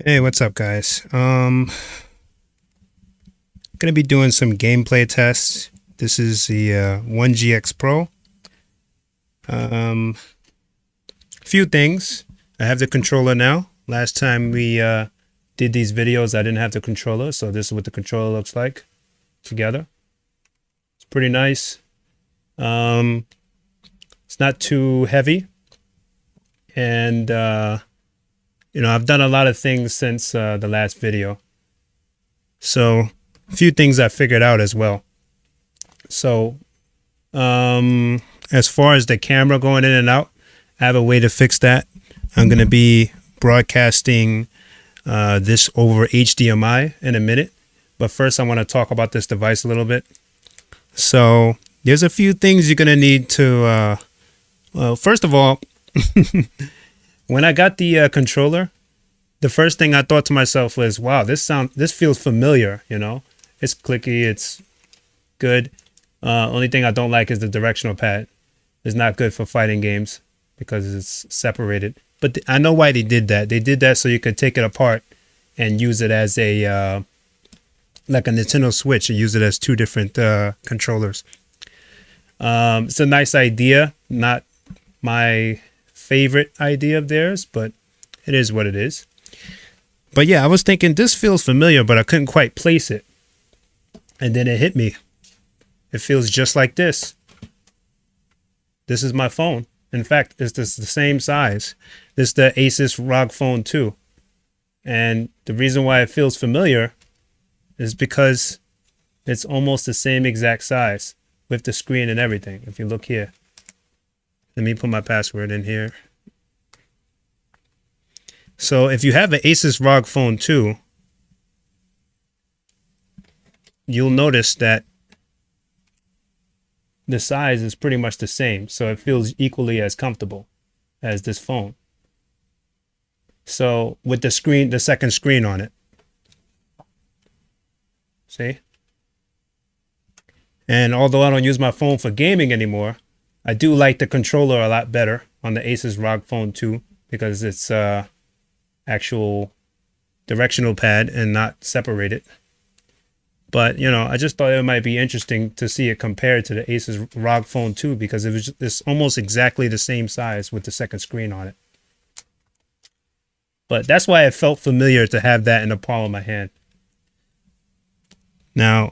Hey, what's up, guys? Gonna be doing some gameplay tests. This is the onegx Pro. Few things. I have the controller now. Last time we did these videos, I didn't have the controller, so this is what the controller looks like together. It's pretty nice. It's not too heavy, and I've done a lot of things since the last video. So a few things I figured out as well. So as far as the camera going in and out, I have a way to fix that. I'm going to be broadcasting this over HDMI in a minute. But first, I want to talk about this device a little bit. So there's a few things you're going to need to, well, first of all, when I got the controller, the first thing I thought to myself was, wow, this feels familiar, It's clicky, it's good. Only thing I don't like is the directional pad. It's not good for fighting games because it's separated. But I know why they did that. They did that so you could take it apart and use it as a like a Nintendo Switch and use it as two different controllers. It's a nice idea, not my favorite idea of theirs, but it is what it is. But yeah, I was thinking this feels familiar, but I couldn't quite place it. And then it hit me. It feels just like this. This is my phone. In fact, it's the same size. This is the Asus ROG Phone 2. And the reason why it feels familiar is because it's almost the same exact size with the screen and everything. If you look here. Let me put my password in here. So if you have an Asus ROG Phone 2, you'll notice that the size is pretty much the same. So it feels equally as comfortable as this phone. So with the screen, the second screen on it. See? And although I don't use my phone for gaming anymore, I do like the controller a lot better on the Asus ROG Phone 2 because it's actual directional pad and not separated. But, I just thought it might be interesting to see it compared to the Asus ROG Phone 2 because it's almost exactly the same size with the second screen on it. But that's why it felt familiar to have that in the palm of my hand. Now,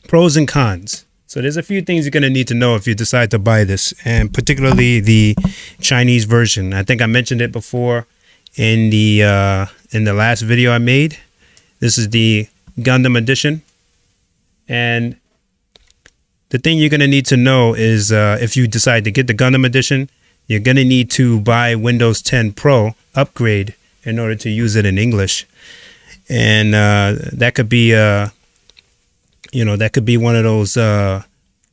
pros and cons. So there's a few things you're going to need to know if you decide to buy this, and particularly the Chinese version. I think I mentioned it before in the last video I made. This is the Gundam edition. And the thing you're going to need to know is if you decide to get the Gundam edition, you're going to need to buy Windows 10 Pro upgrade in order to use it in English. And that could be that could be one of those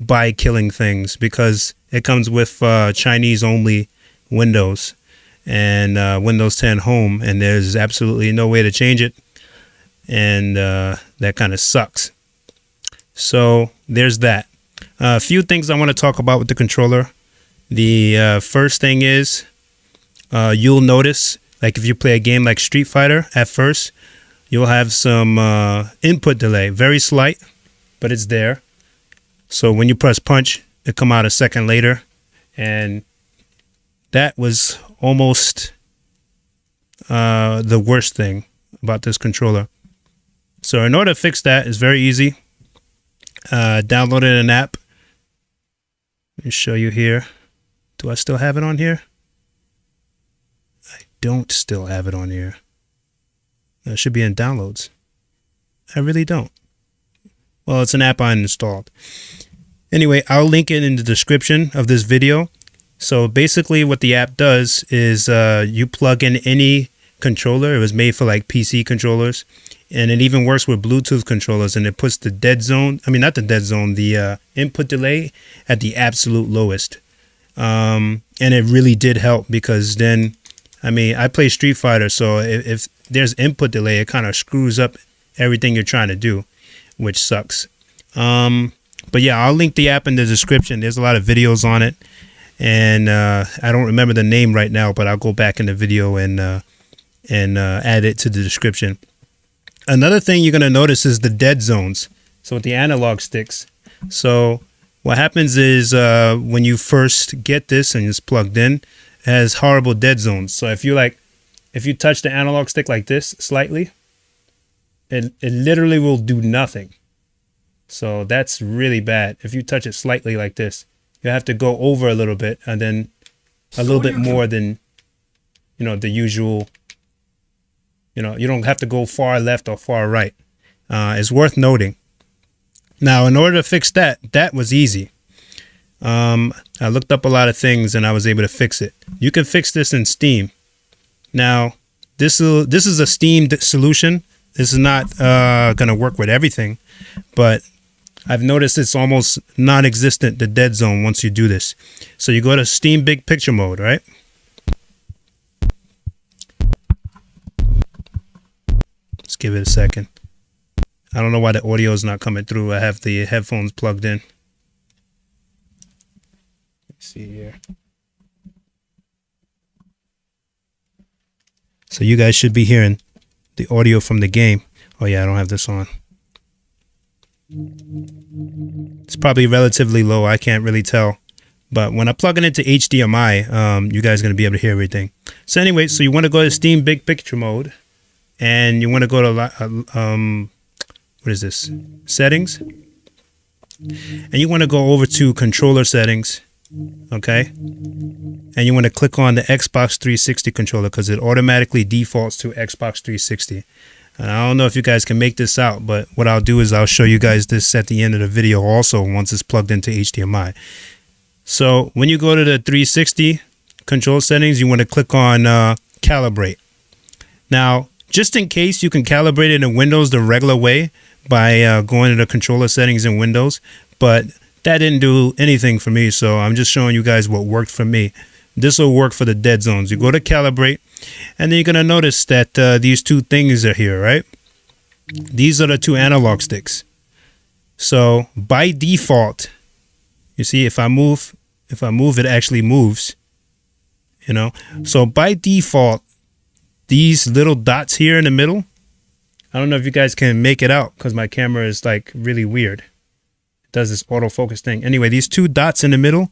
buy killing things because it comes with Chinese only Windows and Windows 10 Home, and there's absolutely no way to change it. And that kind of sucks. So there's that. A few things I want to talk about with the controller. The first thing is you'll notice, like if you play a game like Street Fighter at first, you'll have some input delay, very slight, but it's there. So when you press punch, it come out a second later. And that was almost the worst thing about this controller. So in order to fix that, it's very easy. Downloaded an app. Let me show you here. Do I still have it on here? I don't still have it on here. It should be in downloads. I really don't. Well, it's an app I uninstalled. Anyway, I'll link it in the description of this video. So basically what the app does is you plug in any controller. It was made for like PC controllers. And it even works with Bluetooth controllers, and it puts the dead zone, not the dead zone, the input delay at the absolute lowest. And it really did help because then, I play Street Fighter, so if there's input delay, it kind of screws up everything you're trying to do, which sucks. But yeah, I'll link the app in the description. There's a lot of videos on it. And I don't remember the name right now, but I'll go back in the video and and add it to the description. Another thing you're going to notice is the dead zones. So with the analog sticks. So what happens is when you first get this and it's plugged in, it has horrible dead zones. So if you touch the analog stick like this slightly, it literally will do nothing. So that's really bad. If you touch it slightly like this, you have to go over a little bit and then a little bit more than, the usual, you don't have to go far left or far right. It's worth noting. Now, in order to fix that was easy. I looked up a lot of things and I was able to fix it. You can fix this in Steam. Now, this is a Steam solution. This is not going to work with everything, but I've noticed it's almost non-existent, the dead zone, once you do this. So you go to Steam Big Picture mode, right? Let's give it a second. I don't know why the audio is not coming through. I have the headphones plugged in. Let's see here. So you guys should be hearing the audio from the game. Oh yeah, I don't have this on. It's probably relatively low. I can't really tell. But when I plug it into HDMI, you guys are going to be able to hear everything. So anyway, so you want to go to Steam Big Picture mode. And you want to go to, what is this? Settings. And you want to go over to controller settings. Okay. And you want to click on the Xbox 360 controller because it automatically defaults to Xbox 360. And I don't know if you guys can make this out, but what I'll do is I'll show you guys this at the end of the video also once it's plugged into HDMI. So when you go to the 360 control settings, you want to click on calibrate. Now, just in case, you can calibrate it in Windows the regular way by going to the controller settings in Windows, but that didn't do anything for me, so I'm just showing you guys what worked for me. This will work for the dead zones. You go to calibrate, and then you're going to notice that these two things are here, right? These are the two analog sticks. So by default, you see if I move, it actually moves, So by default, these little dots here in the middle, I don't know if you guys can make it out because my camera is like really weird. It does this autofocus thing. Anyway, these two dots in the middle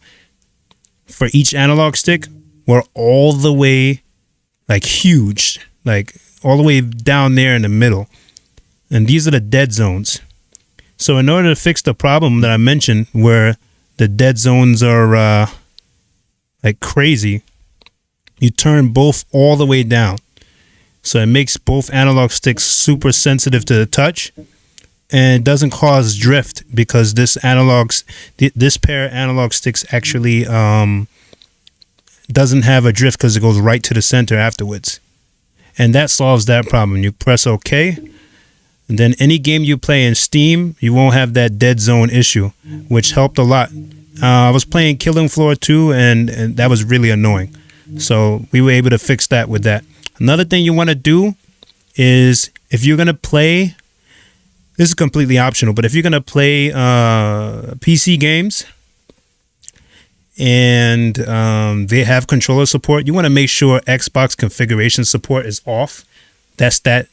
for each analog stick were all the way like huge, like all the way down there in the middle. And these are the dead zones. So in order to fix the problem that I mentioned where the dead zones are like crazy, you turn both all the way down. So it makes both analog sticks super sensitive to the touch, and it doesn't cause drift because this pair of analog sticks actually doesn't have a drift because it goes right to the center afterwards. And that solves that problem. You press OK, and then any game you play in Steam, you won't have that dead zone issue, which helped a lot. I was playing Killing Floor 2, and that was really annoying. So we were able to fix that with that. Another thing you want to do is if you're going to play, this is completely optional, but if you're going to play PC games and they have controller support, you want to make sure Xbox configuration support is off. That's that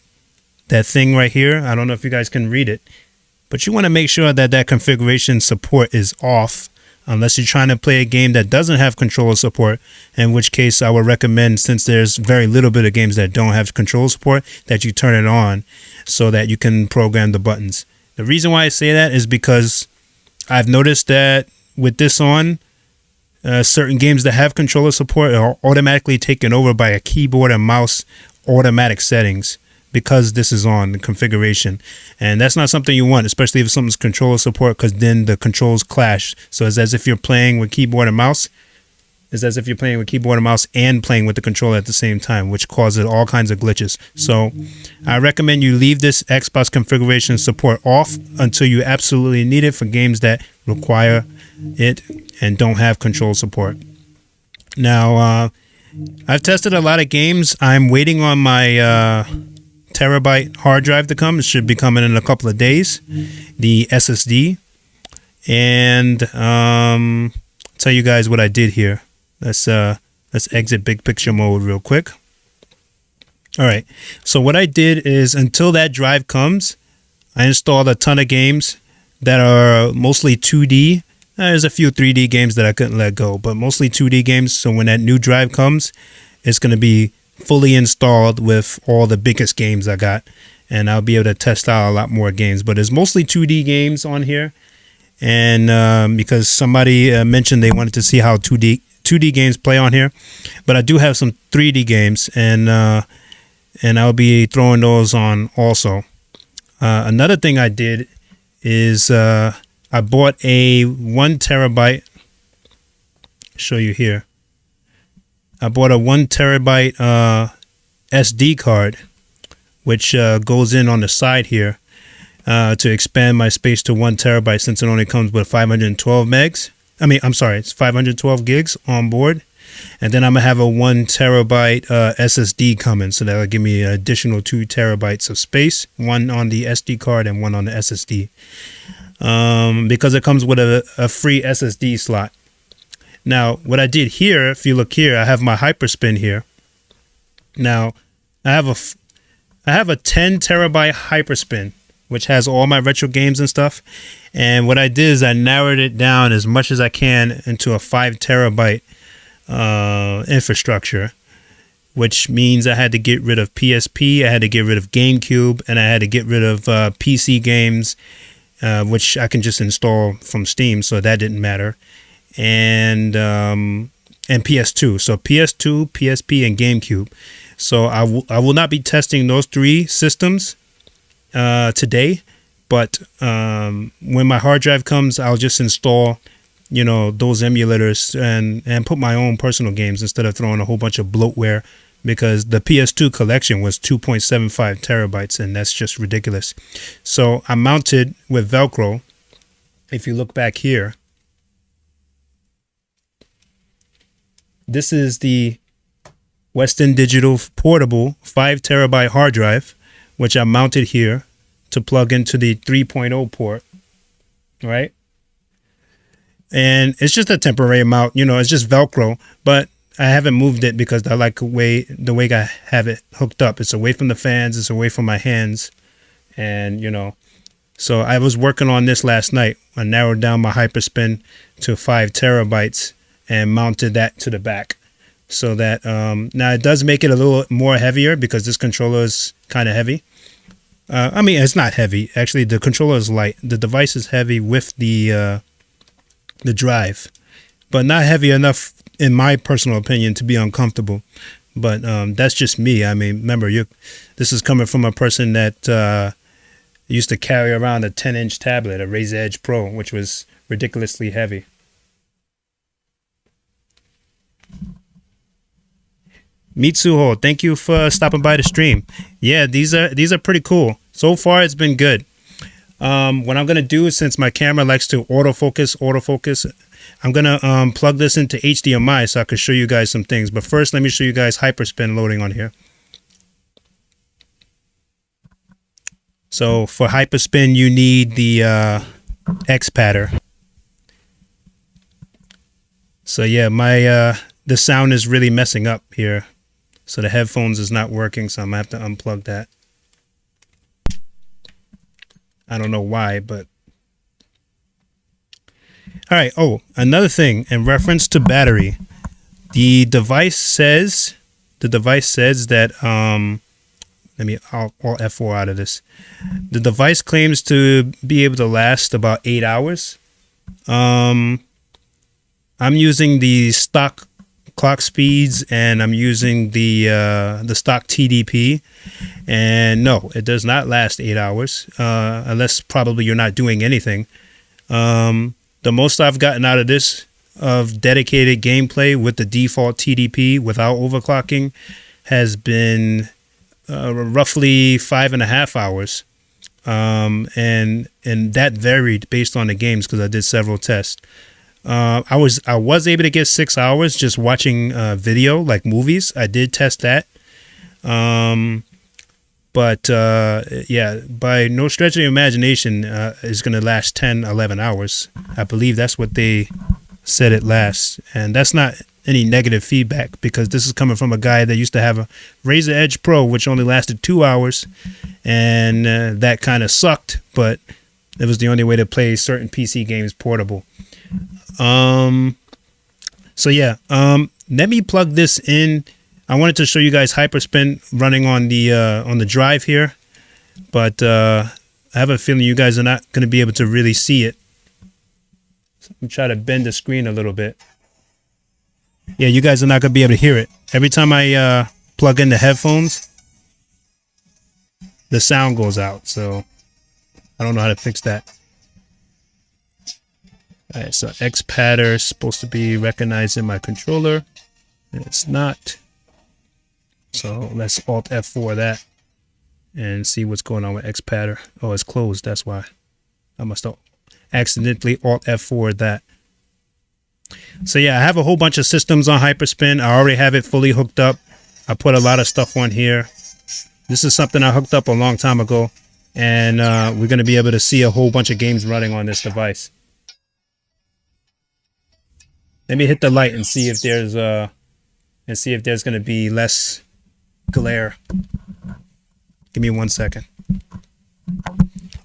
thing right here. I don't know if you guys can read it, but you want to make sure that configuration support is off. Unless you're trying to play a game that doesn't have controller support, in which case I would recommend, since there's very little bit of games that don't have controller support, that you turn it on so that you can program the buttons. The reason why I say that is because I've noticed that with this on, certain games that have controller support are automatically taken over by a keyboard and mouse automatic settings because this is on the configuration. And that's not something you want, especially if something's controller support, because then the controls clash. So it's as if you're playing with keyboard and mouse. It's as if you're playing with keyboard and mouse and playing with the controller at the same time, which causes all kinds of glitches. So I recommend you leave this Xbox configuration support off until you absolutely need it for games that require it and don't have control support. Now, I've tested a lot of games. I'm waiting on my terabyte hard drive to come. It should be coming in a couple of days, the SSD. And tell you guys what I did here. Let's exit big picture mode real quick. All right. So what I did is until that drive comes, I installed a ton of games that are mostly 2D. There's a few 3D games that I couldn't let go, but mostly 2D games. So when that new drive comes, it's going to be fully installed with all the biggest games I got. And I'll be able to test out a lot more games. But it's mostly 2D games on here. And because somebody mentioned they wanted to see how 2D games play on here. But I do have some 3D games, and I'll be throwing those on also. Another thing I did is I bought a 1 terabyte. Show you here. I bought a 1 terabyte SD card, which goes in on the side here to expand my space to 1 terabyte since it only comes with 512 megs. It's 512 gigs on board. And then I'm going to have a 1 terabyte SSD coming, so that'll give me an additional 2 terabytes of space, one on the SD card and one on the SSD. Because it comes with a free SSD slot. Now, what I did here, if you look here, I have my Hyperspin here. Now, I have a 10 terabyte Hyperspin, which has all my retro games and stuff. And what I did is I narrowed it down as much as I can into a 5 terabyte infrastructure, which means I had to get rid of PSP, I had to get rid of GameCube, and I had to get rid of PC games, which I can just install from Steam, so that didn't matter, and PS2. So PS2, PSP, and GameCube. So I will not be testing those 3 systems today, but when my hard drive comes, I'll just install those emulators and put my own personal games instead of throwing a whole bunch of bloatware, because the PS2 collection was 2.75 terabytes, and that's just ridiculous. So I mounted with Velcro. If you look back here, this is the Western Digital portable 5 terabyte hard drive, which I mounted here to plug into the 3.0 port, right? And it's just a temporary mount, it's just Velcro, but I haven't moved it because I like the way I have it hooked up. It's away from the fans, it's away from my hands, and so I was working on this last night. I narrowed down my Hyperspin to 5 terabytes and mounted that to the back, so that now it does make it a little more heavier because this controller is kind of heavy. It's not heavy actually. The controller is light. The device is heavy with the drive, but not heavy enough, in my personal opinion, to be uncomfortable. But that's just me. Remember, this is coming from a person that used to carry around a 10-inch tablet, a Razer Edge Pro, which was ridiculously heavy. Mitsuho, thank you for stopping by the stream. Yeah, these are pretty cool. So far, it's been good. What I'm going to do, since my camera likes to autofocus, I'm going to plug this into HDMI so I can show you guys some things. But first, let me show you guys Hyperspin loading on here. So for Hyperspin, you need the X-Patter. So yeah, the sound is really messing up here. So the headphones is not working, so I'm going to have to unplug that. I don't know why, but all right. Oh, another thing in reference to battery, the device says that I'll F4 out of this. The device claims to be able to last about 8 hours. I'm using the stock clock speeds, and I'm using the stock TDP, and no, it does not last 8 hours, unless probably you're not doing anything. The most I've gotten out of this of dedicated gameplay with the default TDP without overclocking has been roughly 5.5 hours, and that varied based on the games because I did several tests. I was able to get 6 hours just watching video, like movies. I did test that. But yeah, by no stretch of the imagination, it's going to last 10, 11 hours. I believe that's what they said it lasts. And that's not any negative feedback, because this is coming from a guy that used to have a Razer Edge Pro, which only lasted 2 hours, and that kind of sucked, but it was the only way to play certain PC games portable. So yeah, let me plug this in. I wanted to show you guys Hyperspin running on the drive here, but I have a feeling you guys are not going to be able to really see it. So let me try to bend the screen a little bit. Yeah, you guys are not going to be able to hear it. Every time I plug in the headphones, the sound goes out, so I don't know how to fix that. All right, so X pattern is supposed to be recognizing my controller. It's not. So let's Alt F4 that and see what's going on with X pattern. Oh, it's closed. That's why. I must have accidentally Alt F4 that. So yeah, I have a whole bunch of systems on Hyperspin. I already have it fully hooked up. I put a lot of stuff on here. This is something I hooked up a long time ago, and we're going to be able to see a whole bunch of games running on this device. Let me hit the light and see if there's going to be less glare. Give me 1 second.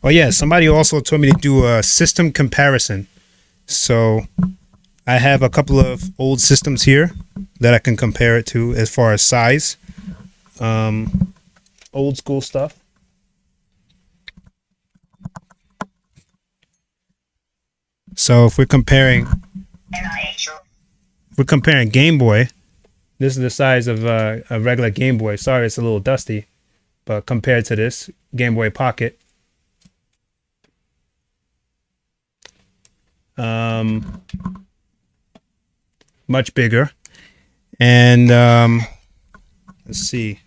Oh yeah, somebody also told me to do a system comparison. So I have a couple of old systems here that I can compare it to as far as size. Old school stuff. So if we're comparing Game Boy, this is the size of a regular Game Boy. Sorry, it's a little dusty, but compared to this Game Boy Pocket, much bigger. And let's see.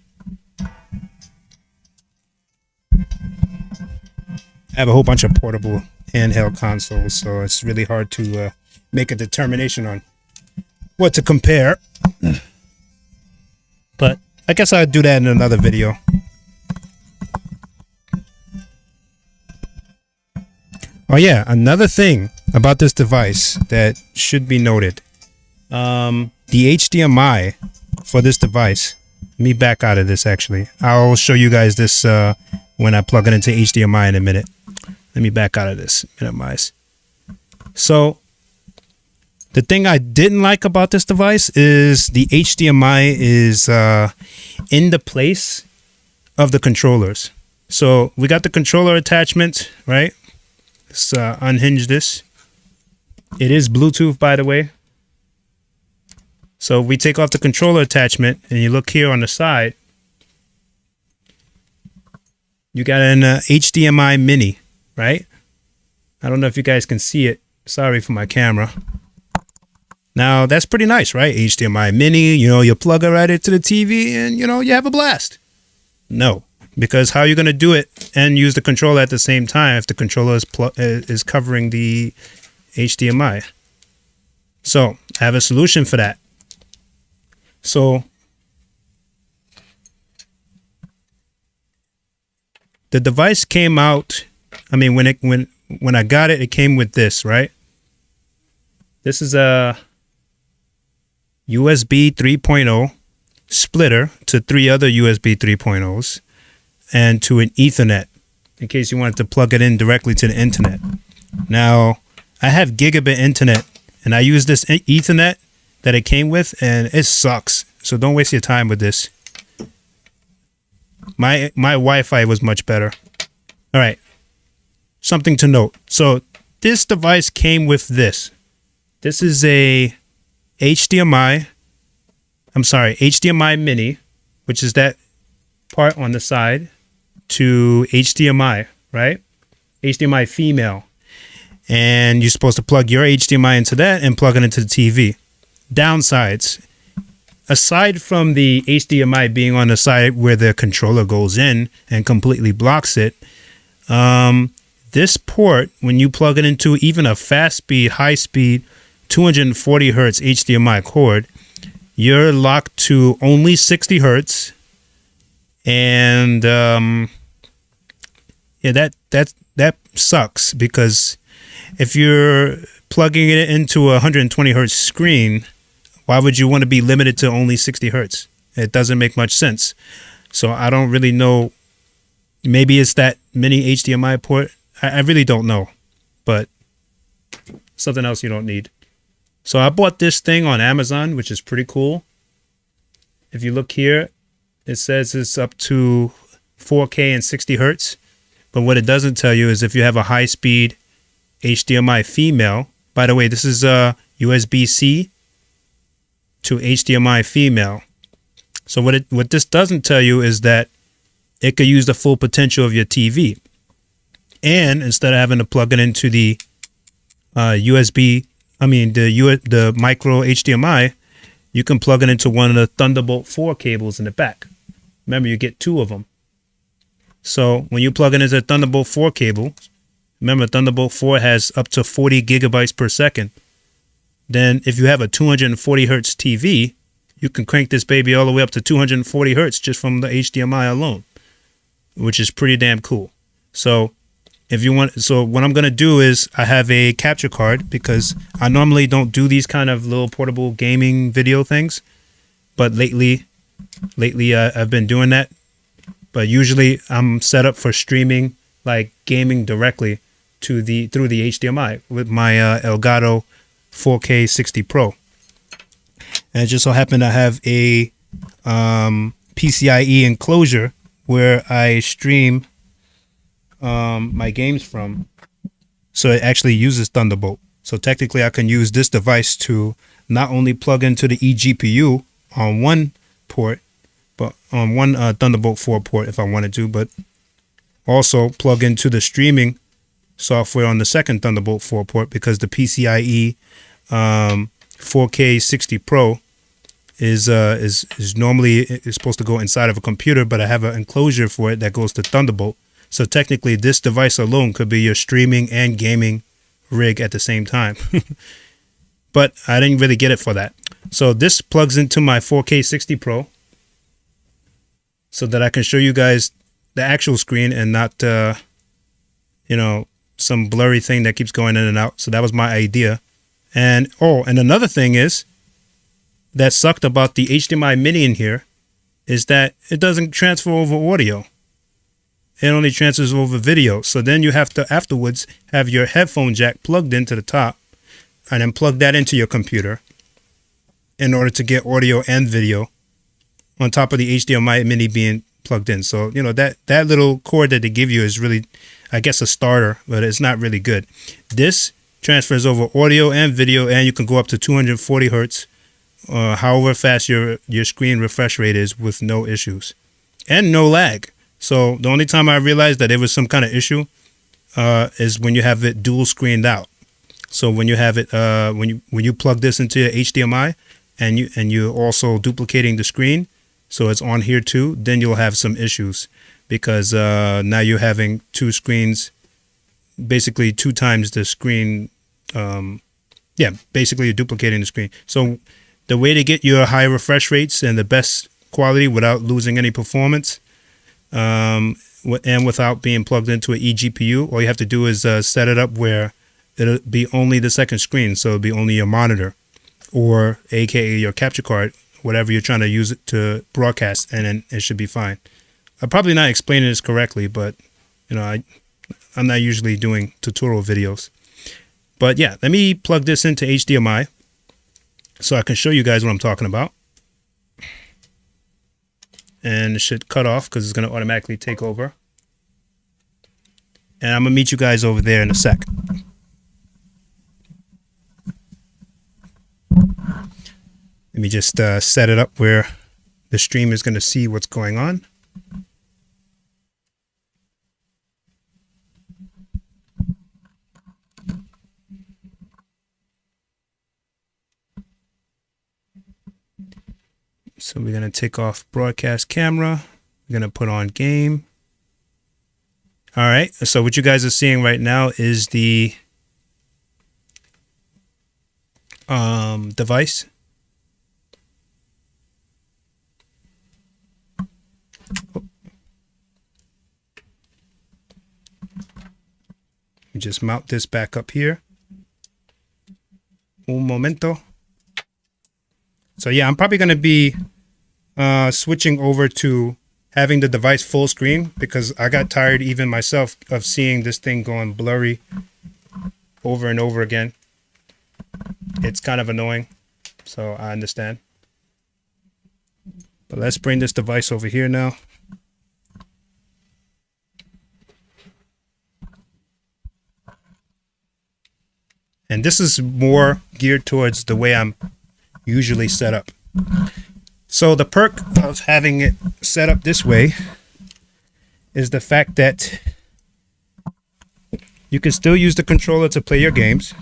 I have a whole bunch of portable handheld consoles, so it's really hard to make a determination on what to compare. But I guess I'll do that in another video. Oh yeah, another thing about this device that should be noted. The HDMI for this device. Let me back out of this actually. I'll show you guys this when I plug it into HDMI in a minute. Let me back out of this. Minimize. So the thing I didn't like about this device is the HDMI is in the place of the controllers. So we got the controller attachment, right? Let's unhinge this. It is Bluetooth, by the way. So we take off the controller attachment and you look here on the side. You got an HDMI mini, right? I don't know if you guys can see it. Sorry for my camera. Now that's pretty nice, right? HDMI mini, you plug it right into the TV and, you have a blast. No, because how are you going to do it and use the controller at the same time if the controller is covering the HDMI? So I have a solution for that. So the device came out. I mean, when I got it, it came with this, right? This is a USB 3.0 splitter to 3 other USB 3.0s and to an Ethernet in case you wanted to plug it in directly to the internet. Now, I have gigabit internet and I use this Ethernet that it came with and it sucks. So don't waste your time with this. My Wi-Fi was much better. All right. Something to note. So this device came with this. This is a HDMI mini, which is that part on the side, to HDMI, right? HDMI female. And you're supposed to plug your HDMI into that and plug it into the TV. Downsides. Aside from the HDMI being on the side where the controller goes in and completely blocks it, this port, when you plug it into even a fast speed, high speed, 240 hertz HDMI cord, you're locked to only 60 hertz. And yeah, that sucks, because if you're plugging it into a 120 hertz screen Why would you want to be limited to only 60 hertz? It doesn't make much sense. So I don't really know. Maybe it's that mini HDMI port. I really don't know, but something else you don't need. So I bought this thing on Amazon, which is pretty cool. If you look here, it says it's up to 4K and 60 hertz. But what it doesn't tell you is if you have a high-speed HDMI female. By the way, this is a USB-C to HDMI female. So what this doesn't tell you is that it could use the full potential of your TV. And instead of having to plug it into the the micro HDMI, you can plug it into one of the Thunderbolt 4 cables in the back. Remember, you get 2 of them. So when you plug it into a Thunderbolt 4 cable, remember Thunderbolt 4 has up to 40 gigabytes per second. Then if you have a 240 hertz TV, you can crank this baby all the way up to 240 hertz just from the HDMI alone, which is pretty damn cool. So if you want, so what I'm going to do is I have a capture card because I normally don't do these kind of little portable gaming video things, but lately I've been doing that. But usually I'm set up for streaming, like gaming directly to through the HDMI with my Elgato 4K 60 Pro. And it just so happened I have a PCIe enclosure where I stream my games from. So it actually uses Thunderbolt. So technically I can use this device to not only plug into the eGPU on one port, but on one Thunderbolt 4 port if I wanted to, but also plug into the streaming software on the second Thunderbolt 4 port because the PCIe 4K 60 Pro is normally is supposed to go inside of a computer, but I have an enclosure for it that goes to Thunderbolt. So technically this device alone could be your streaming and gaming rig at the same time. But I didn't really get it for that. So this plugs into my 4K 60 Pro so that I can show you guys the actual screen and not, some blurry thing that keeps going in and out. So that was my idea. And another thing is that sucked about the HDMI mini in here is that it doesn't transfer over audio. It only transfers over video. So then you have to afterwards have your headphone jack plugged into the top and then plug that into your computer in order to get audio and video on top of the HDMI mini being plugged in. So, that little cord that they give you is really, I guess, a starter, but it's not really good. This transfers over audio and video, and you can go up to 240 hertz, however fast your screen refresh rate is with no issues and no lag. So the only time I realized that there was some kind of issue is when you have it dual screened out. So when you have it, when you plug this into your HDMI and you're also duplicating the screen, so it's on here too, then you'll have some issues because now you're having 2 screens, basically 2 times the screen. Basically you're duplicating the screen. So the way to get your high refresh rates and the best quality without losing any performance, and without being plugged into an eGPU, all you have to do is set it up where it'll be only the second screen. So it'll be only your monitor or AKA your capture card, whatever you're trying to use it to broadcast, and then it should be fine. I'm probably not explaining this correctly, but I'm not usually doing tutorial videos. But yeah, let me plug this into HDMI so I can show you guys what I'm talking about. And it should cut off because it's going to automatically take over. And I'm going to meet you guys over there in a sec. Let me just set it up where the stream is going to see what's going on. So we're going to take off broadcast camera. We're going to put on game. All right. So what you guys are seeing right now is the device. We just mount this back up here. Un momento. So yeah, I'm probably going to be switching over to having the device full screen because I got tired even myself of seeing this thing going blurry over and over again. It's kind of annoying, so I understand. But let's bring this device over here now. And this is more geared towards the way I'm usually set up. So the perk of having it set up this way is the fact that you can still use the controller to play your games,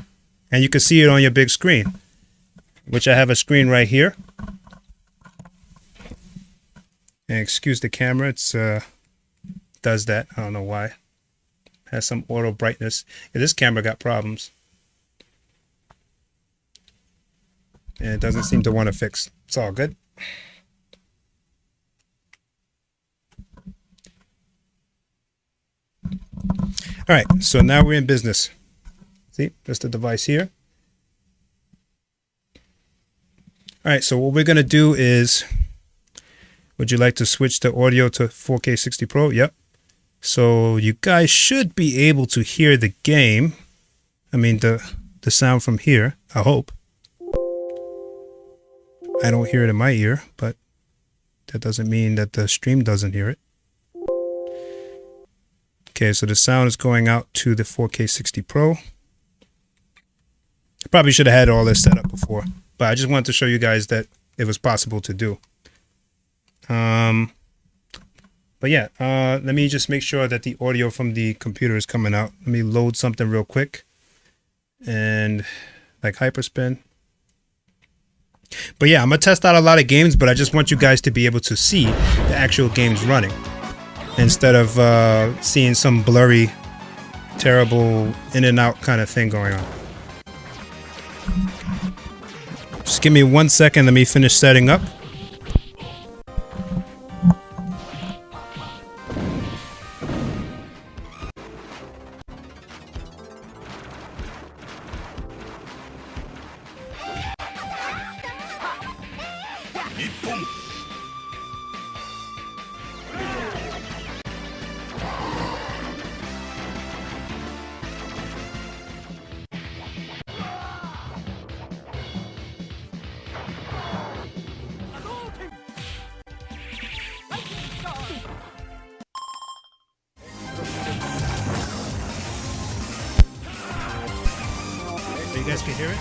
and you can see it on your big screen, which I have a screen right here. And excuse the camera, it's does that. I don't know why. Has some auto brightness. Yeah, this camera got problems. And it doesn't seem to want to fix. It's all good. All right, so now we're in business. See, that's the device here. All right, so what we're going to do is, would you like to switch the audio to 4K 60 Pro? Yep. So you guys should be able to hear the game. I mean, the sound from here, I hope. I don't hear it in my ear, but that doesn't mean that the stream doesn't hear it. Okay, so the sound is going out to the 4K 60 Pro. I probably should have had all this set up before, but I just wanted to show you guys that it was possible to do. But yeah, let me just make sure that the audio from the computer is coming out. Let me load something real quick. And like Hyperspin. But yeah, I'm going to test out a lot of games, but I just want you guys to be able to see the actual games running instead of seeing some blurry, terrible in and out kind of thing going on. Just give me 1 second. Let me finish setting up. You guys can hear it?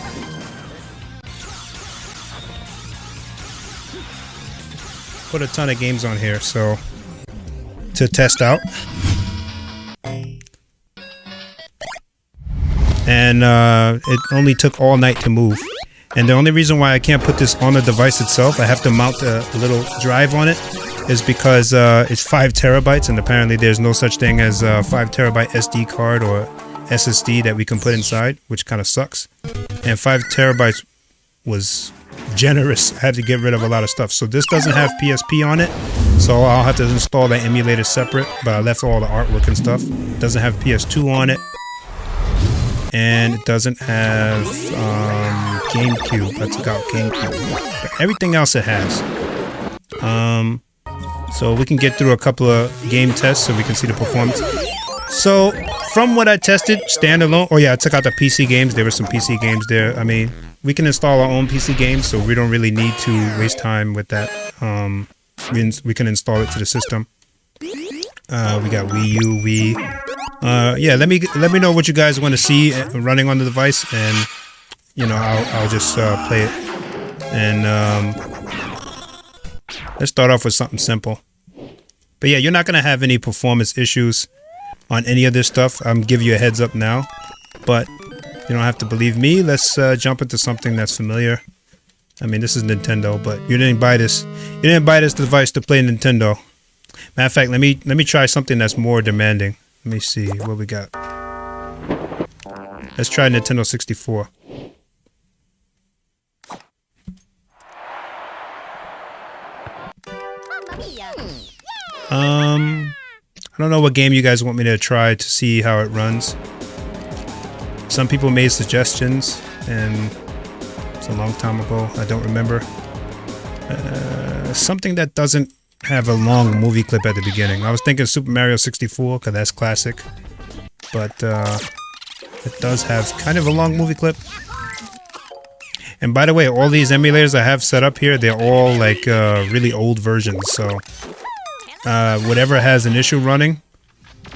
Put a ton of games on here, so to test out. And it only took all night to move. And the only reason why I can't put this on the device itself, I have to mount a little drive on it, is because it's 5 terabytes, and apparently there's no such thing as a 5 terabyte SD card or SSD that we can put inside, which kind of sucks. And 5 terabytes was generous. I had to get rid of a lot of stuff. So this doesn't have PSP on it, so I'll have to install that emulator separate, but I left all the artwork and stuff. It doesn't have PS2 on it, and it doesn't have GameCube. I took out GameCube, but everything else it has. So we can get through a couple of game tests so we can see the performance. So from what I tested, standalone, oh yeah, I took out the PC games. There were some PC games there. I mean, we can install our own PC games, so we don't really need to waste time with that. We can install it to the system. We got Wii U, Wii. Yeah, let me know what you guys want to see running on the device, and you know, I'll just play it. And let's start off with something simple. But yeah, you're not gonna have any performance issues on any of this stuff. I'm giving you a heads up now, but you don't have to believe me. Let's jump into something that's familiar. I mean, this is Nintendo, but you didn't buy this. You didn't buy this device to play Nintendo. Matter of fact, let me try something that's more demanding. Let me see what we got. Let's try Nintendo 64. I don't know what game you guys want me to try to see how it runs. Some people made suggestions, and it's a long time ago. I don't remember. Something that doesn't have a long movie clip at the beginning. I was thinking Super Mario 64 because that's classic, but it does have kind of a long movie clip. And by the way, all these emulators I have set up here, they're all like really old versions. So whatever has an issue running,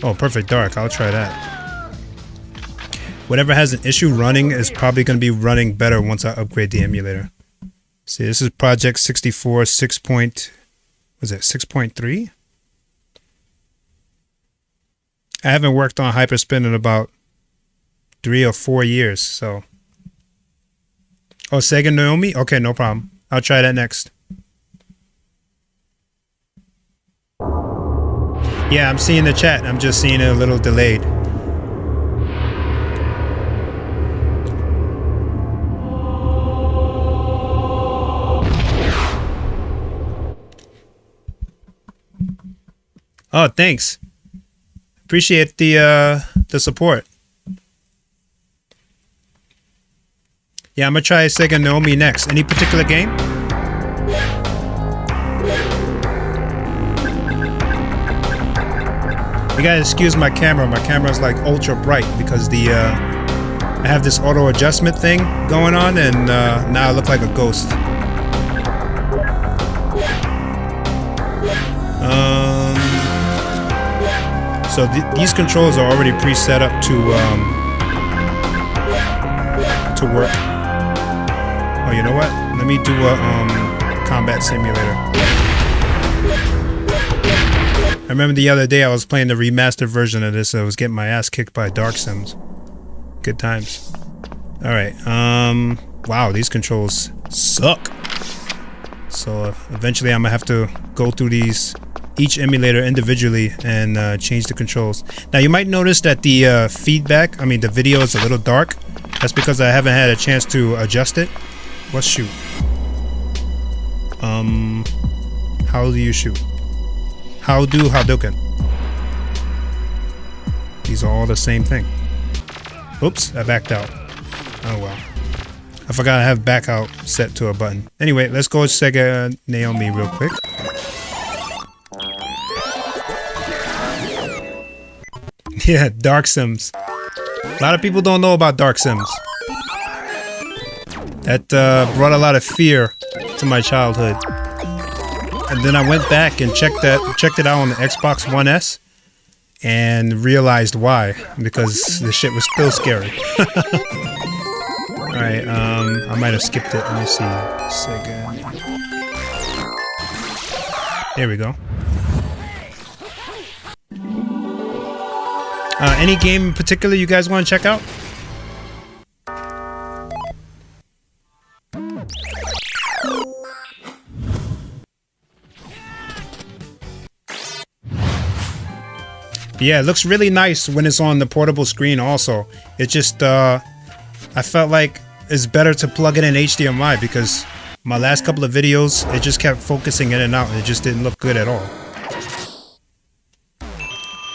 oh, Perfect Dark, I'll try that. Whatever has an issue running is probably going to be running better once I upgrade the emulator. See, this is Project 64 6.3? I haven't worked on Hyperspin in about 3 or 4 years, so. Oh, Sega Naomi? Okay, no problem. I'll try that next. Yeah, I'm seeing the chat. I'm just seeing it a little delayed. Oh, thanks. Appreciate the support. Yeah, I'm gonna try Sega Naomi next. Any particular game? You gotta excuse my camera. My camera's like ultra bright because I have this auto adjustment thing going on, and now I look like a ghost. So these controls are already pre-set up to work. Oh, you know what? Let me do a combat simulator. I remember the other day I was playing the remastered version of this. I was getting my ass kicked by Dark Sims. Good times. All right. Wow, these controls suck. So eventually I'm gonna have to go through each emulator individually and change the controls. Now you might notice that the feedback, I mean the video is a little dark. That's because I haven't had a chance to adjust it. Let's shoot. How do you shoot? How do Hadouken? These are all the same thing. Oops, I backed out. Oh well. I forgot I have back out set to a button. Anyway, let's go with Sega Naomi real quick. Yeah, Dark Sims. A lot of people don't know about Dark Sims. That brought a lot of fear to my childhood. And then I went back and checked it out on the Xbox One S and realized why. Because the shit was still scary. Alright, I might have skipped it. Let me see. Sega. There we go. Any game in particular you guys want to check out? Yeah, it looks really nice when it's on the portable screen also. It just, I felt like it's better to plug it in HDMI because my last couple of videos, it just kept focusing in and out and it just didn't look good at all.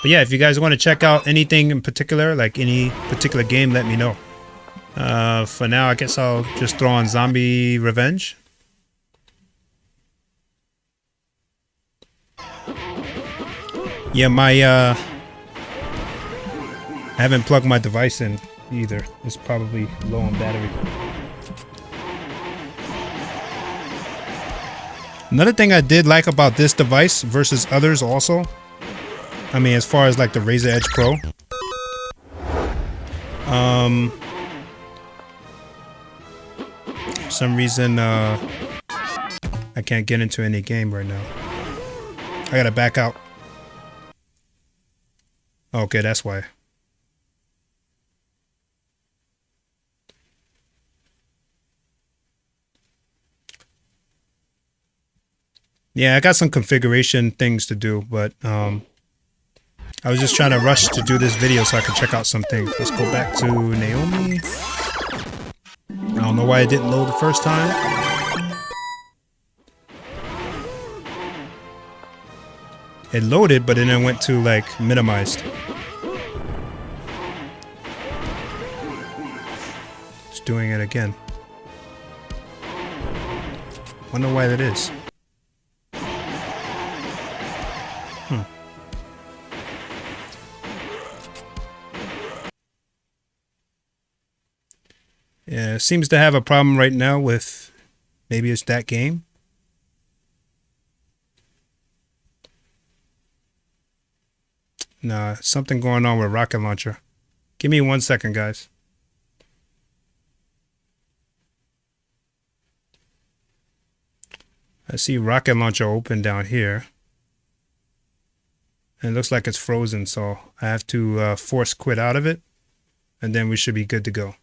But yeah, if you guys want to check out anything in particular, like any particular game, let me know. For now, I guess I'll just throw on Zombie Revenge. Yeah, I haven't plugged my device in either. It's probably low on battery. Another thing I did like about this device versus others also, I mean, as far as like the Razer Edge Pro, for some reason, I can't get into any game right now. I gotta back out. Okay, that's why. Yeah, I got some configuration things to do, but I was just trying to rush to do this video so I could check out some things. Let's go back to Naomi. I don't know why it didn't load the first time. It loaded, but then it went to like minimized. Just doing it again. Wonder why that is. Yeah, it seems to have a problem right now with, maybe it's that game. Nah, something going on with Rocket Launcher. Give me 1 second, guys. I see Rocket Launcher open down here. And it looks like it's frozen, so I have to force quit out of it. And then we should be good to go.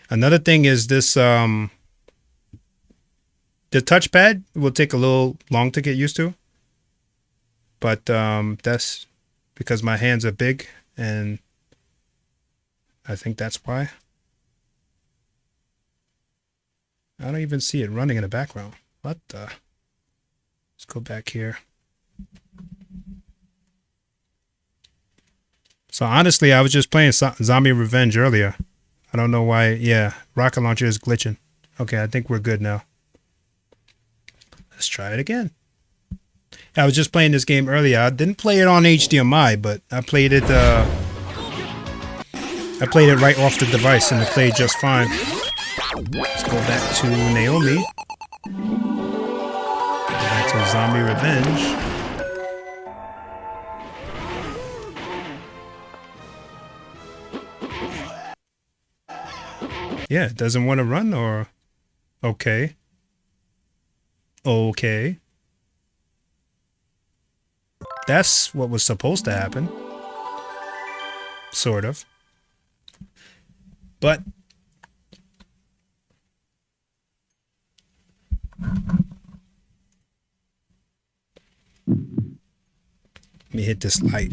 Another thing is this, the touchpad will take a little long to get used to. But that's because my hands are big, and I think that's why. I don't even see it running in the background. What the? Let's go back here. So honestly, I was just playing Zombie Revenge earlier. I don't know why. Yeah, Rocket Launcher is glitching. Okay, I think we're good now. Let's try it again. I was just playing this game earlier. I didn't play it on HDMI, but I played it right off the device, and it played just fine. Let's go back to Naomi. Go back to Zombie Revenge. Yeah, it doesn't want to run, or... Okay. Okay. That's what was supposed to happen. Sort of. But... Let me hit this light.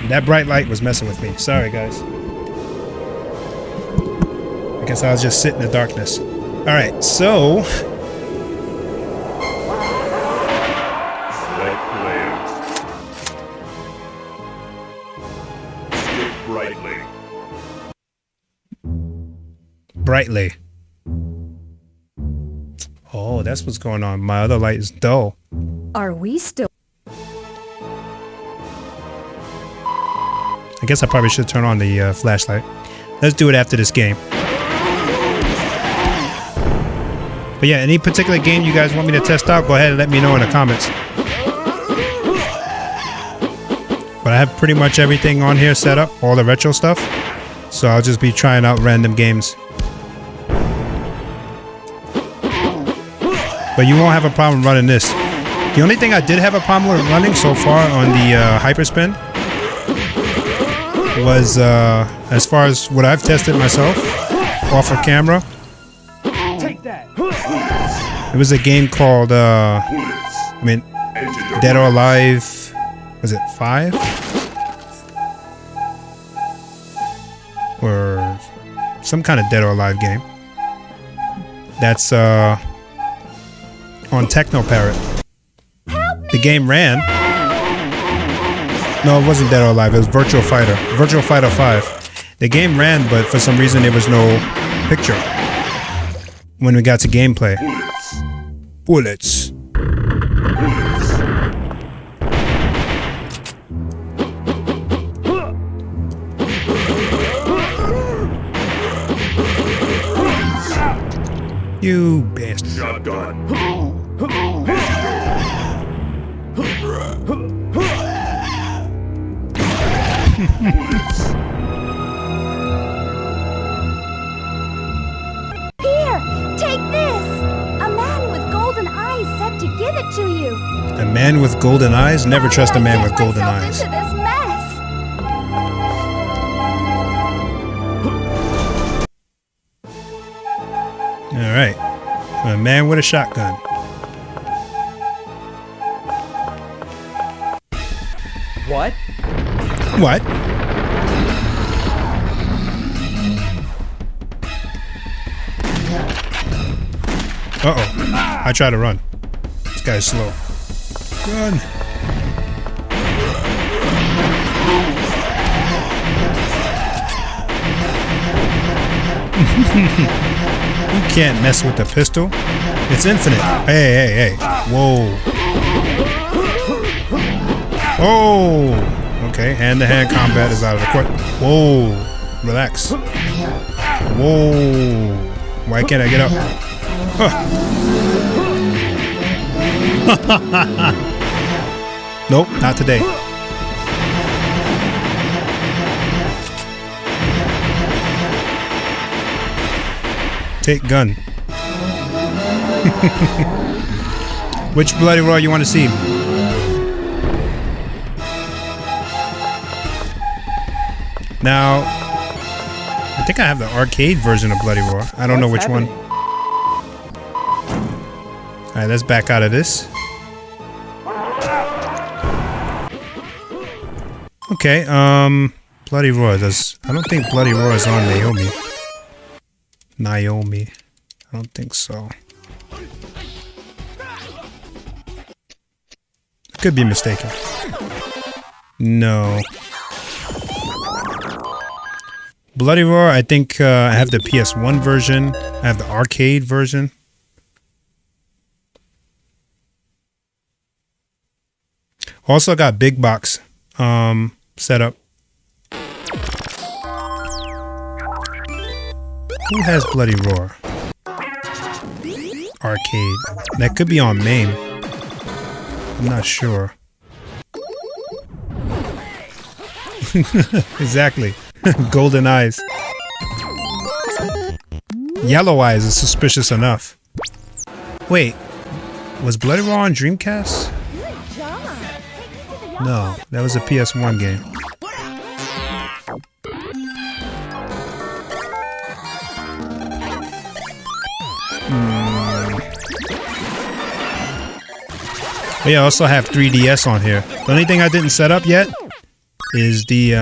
That bright light was messing with me. Sorry, guys. I guess I was just sitting in the darkness. Alright, so... Brightly. Oh, that's what's going on. My other light is dull. Are we still? I guess I probably should turn on the flashlight. Let's do it after this game. But yeah, any particular game you guys want me to test out, go ahead and let me know in the comments. But I have pretty much everything on here set up, all the retro stuff. So I'll just be trying out random games. But you won't have a problem running this. The only thing I did have a problem with running so far on the Hyperspin was, as far as what I've tested myself off of camera. Take that. It was a game called, Dead or Alive, was it 5? Or some kind of Dead or Alive game. That's, on Techno Parrot. The game ran. No, it wasn't Dead or Alive. It was Virtual Fighter. Virtual Fighter 5. The game ran, but for some reason there was no picture when we got to gameplay. Bullets. You bastard. Shotgun. Here, take this. A man with golden eyes said to give it to you. A man with golden eyes? Never trust a man with golden Myself eyes. into this mess. All right. A man with a shotgun. What? What? Uh-oh. I try to run. This guy's slow. Run. You can't mess with the pistol. It's infinite. Hey, hey, hey. Whoa. Oh. Okay, hand-to-hand combat is out of the court. Whoa. Relax. Whoa. Why can't I get up? Huh. Nope, not today. Take gun. Which Bloody Roar you want to see? Now, I think I have the arcade version of Bloody Roar. I don't know which one. Alright, let's back out of this. Okay, Bloody Roar. I don't think Bloody Roar is on Naomi. Naomi. I don't think so. Could be mistaken. No. Bloody Roar, I think I have the PS1 version. I have the arcade version. Also got big box set up. Who has Bloody Roar? Arcade. That could be on main. I'm not sure. Exactly. Golden eyes. Yellow eyes is suspicious enough. Wait. Was Bloody Roar on Dreamcast? No, that was a PS1 game. Oh yeah, I also have 3DS on here. The only thing I didn't set up yet is the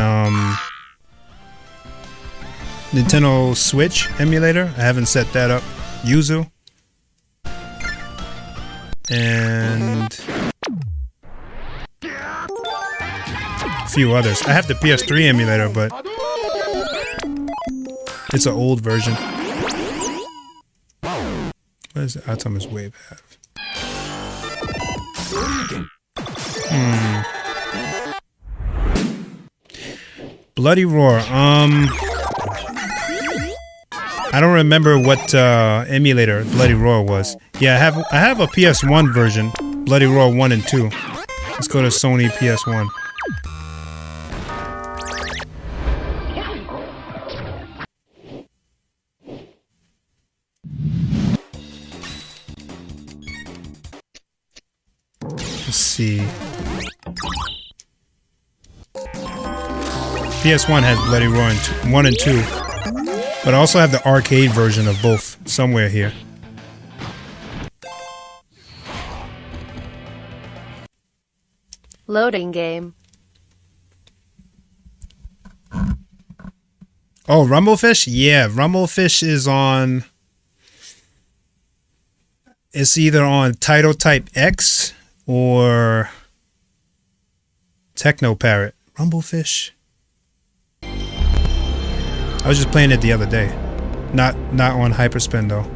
Nintendo Switch emulator. I haven't set that up. Yuzu. And a few others. I have the PS3 emulator, but it's an old version. What does the Atomic Wave have? Bloody Roar. I don't remember what emulator Bloody Roar was. Yeah, I have a PS1 version, Bloody Roar 1 and 2. Let's go to Sony PS1. Let's see. PS1 has Bloody Roar 1 and 2. But I also have the arcade version of both somewhere here. Loading game. Oh, Rumblefish? Yeah, Rumblefish is on... It's either on Title Type X or Techno Parrot. Rumblefish? I was just playing it the other day. Not on Hyperspin though.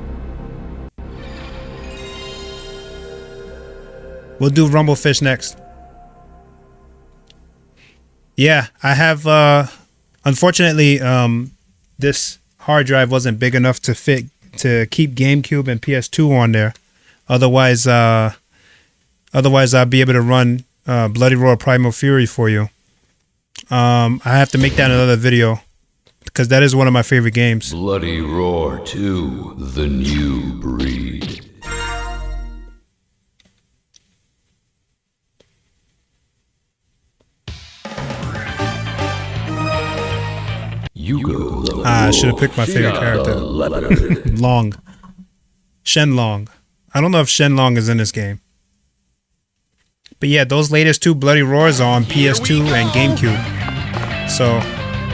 We'll do Rumblefish next. Yeah, I have unfortunately this hard drive wasn't big enough to keep GameCube and PS2 on there. Otherwise I'd be able to run Bloody Roar Primal Fury for you. I have to make that another video. Because that is one of my favorite games. Bloody Roar 2, the new breed. I should have picked my favorite character. Long. Shenlong. I don't know if Shenlong is in this game. But yeah, those latest two Bloody Roars are on PS2 and GameCube. So,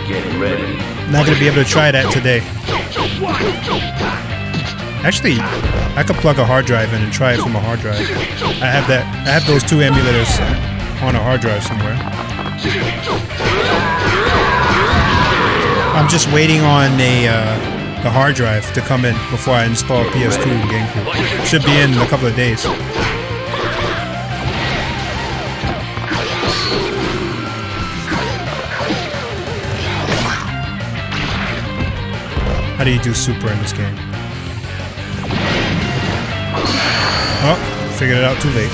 get ready. Not going to be able to try that today. Actually, I could plug a hard drive in and try it from a hard drive. I have that. I have those 2 emulators on a hard drive somewhere. I'm just waiting on the hard drive to come in before I install PS2 and GameCube. Should be in a couple of days. How do you do super in this game? Oh, figured it out too late.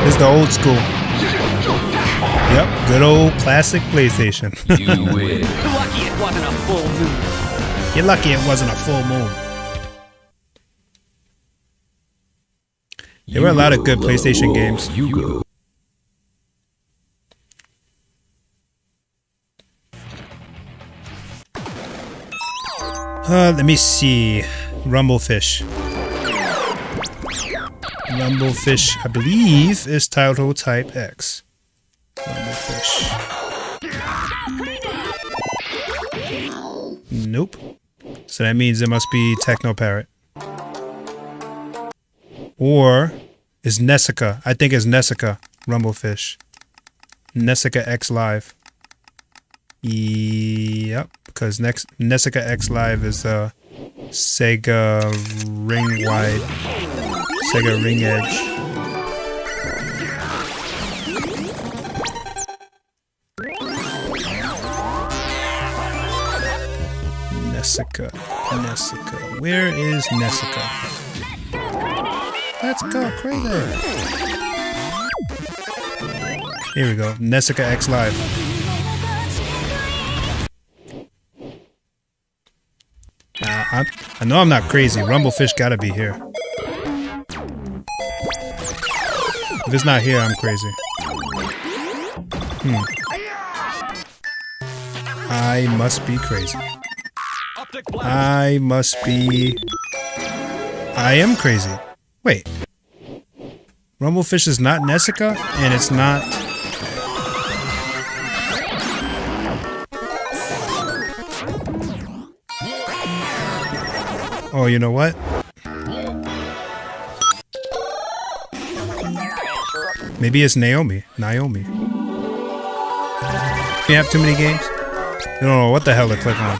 This is the old school. Yep, good old classic PlayStation. You win. Lucky it wasn't a full moon. You're lucky it wasn't a full moon. There were a lot of good PlayStation games. You go. Let me see. Rumblefish. Rumblefish, I believe, is title type X. Rumblefish. Nope. So that means it must be Techno Parrot. Or is Nessica. I think it's Nessica. Rumblefish. Nessica X Live. Yep. Because Nessica X Live is Sega Ring Wide. Sega Ring Edge. Nessica. Nessica. Where is Nessica? Let's go crazy. Here we go. Nessica X Live. I know I'm not crazy. Rumblefish gotta be here. If it's not here, I'm crazy. I must be crazy. I must be... I am crazy. Wait. Rumblefish is not Nessica, and it's not... Oh, you know what? Maybe it's Naomi. Naomi. You have too many games? You don't know what the hell to click on.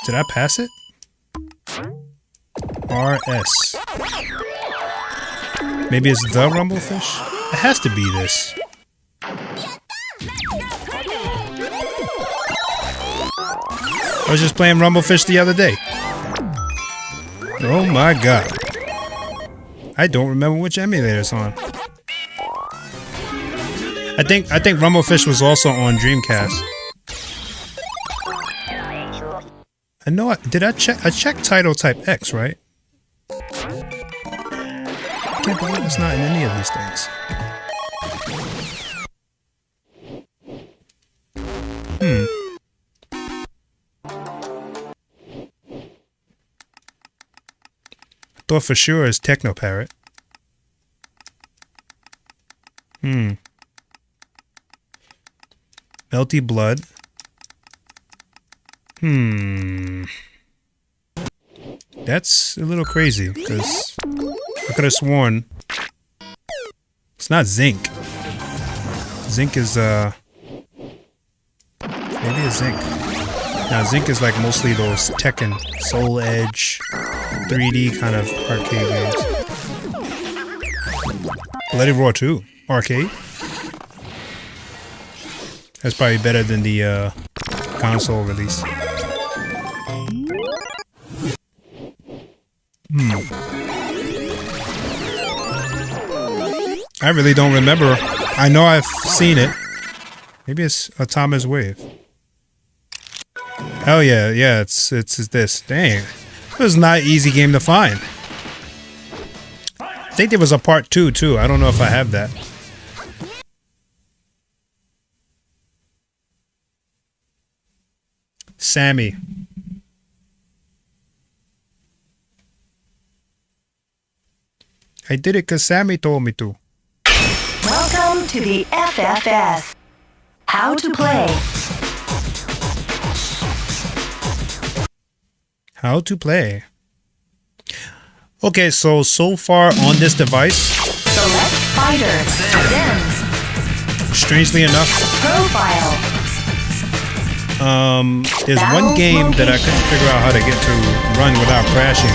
Did I pass it? RS. Maybe it's the Rumblefish? It has to be this. I was just playing Rumblefish the other day. Oh my god. I don't remember which emulator it's on. I think Rumblefish was also on Dreamcast. I know I checked title type X, right? I can't believe it's not in any of these things. I thought for sure it's Techno Parrot. Melty Blood. That's a little crazy, because I could have sworn it's not Zinc. Zinc is, maybe it's Zinc. Now, Zinc is like mostly those Tekken, Soul Edge, 3D kind of arcade games. Let It Roar 2, arcade. That's probably better than the console release. I really don't remember. I know I've seen it. Maybe it's Atomic Wave. Hell yeah, yeah, it's this. Dang. It was not an easy game to find. I think there was a part 2 too. I don't know if I have that. Sammy. I did it because Sammy told me to. Welcome to the FFS. How to play. How to play. Okay, so far on this device, Select fighter. Stems. strangely enough, Profile. there's one game that I couldn't figure out how to get to run without crashing.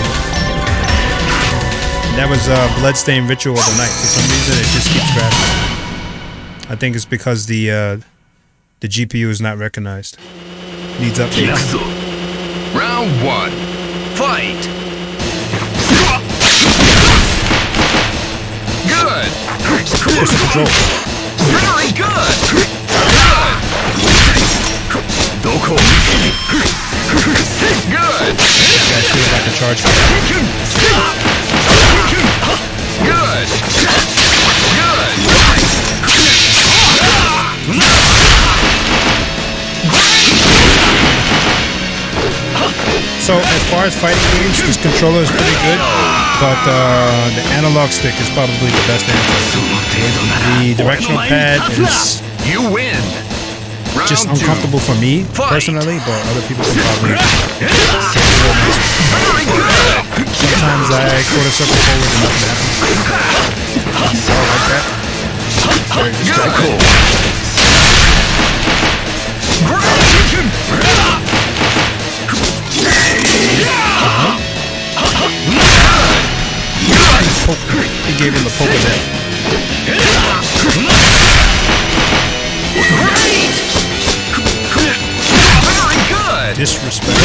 And that was Bloodstained Ritual of the Night. For some reason, it just keeps crashing. I think it's because the GPU is not recognized. Needs updates. Round 1. Fight! Good! What's the control? Very good! Good! Doko! Good! That feels like a charge. Good! So as far as fighting games, this controller is pretty good, but the analog stick is probably the best answer. The directional pad is You win! just Round 2. uncomfortable for me Fight. personally, but other people can probably. Very good! Sometimes I quarter circle forward and nothing happens. Oh, like that. Very distracting. He gave him the poke of death. Very good! Disrespect.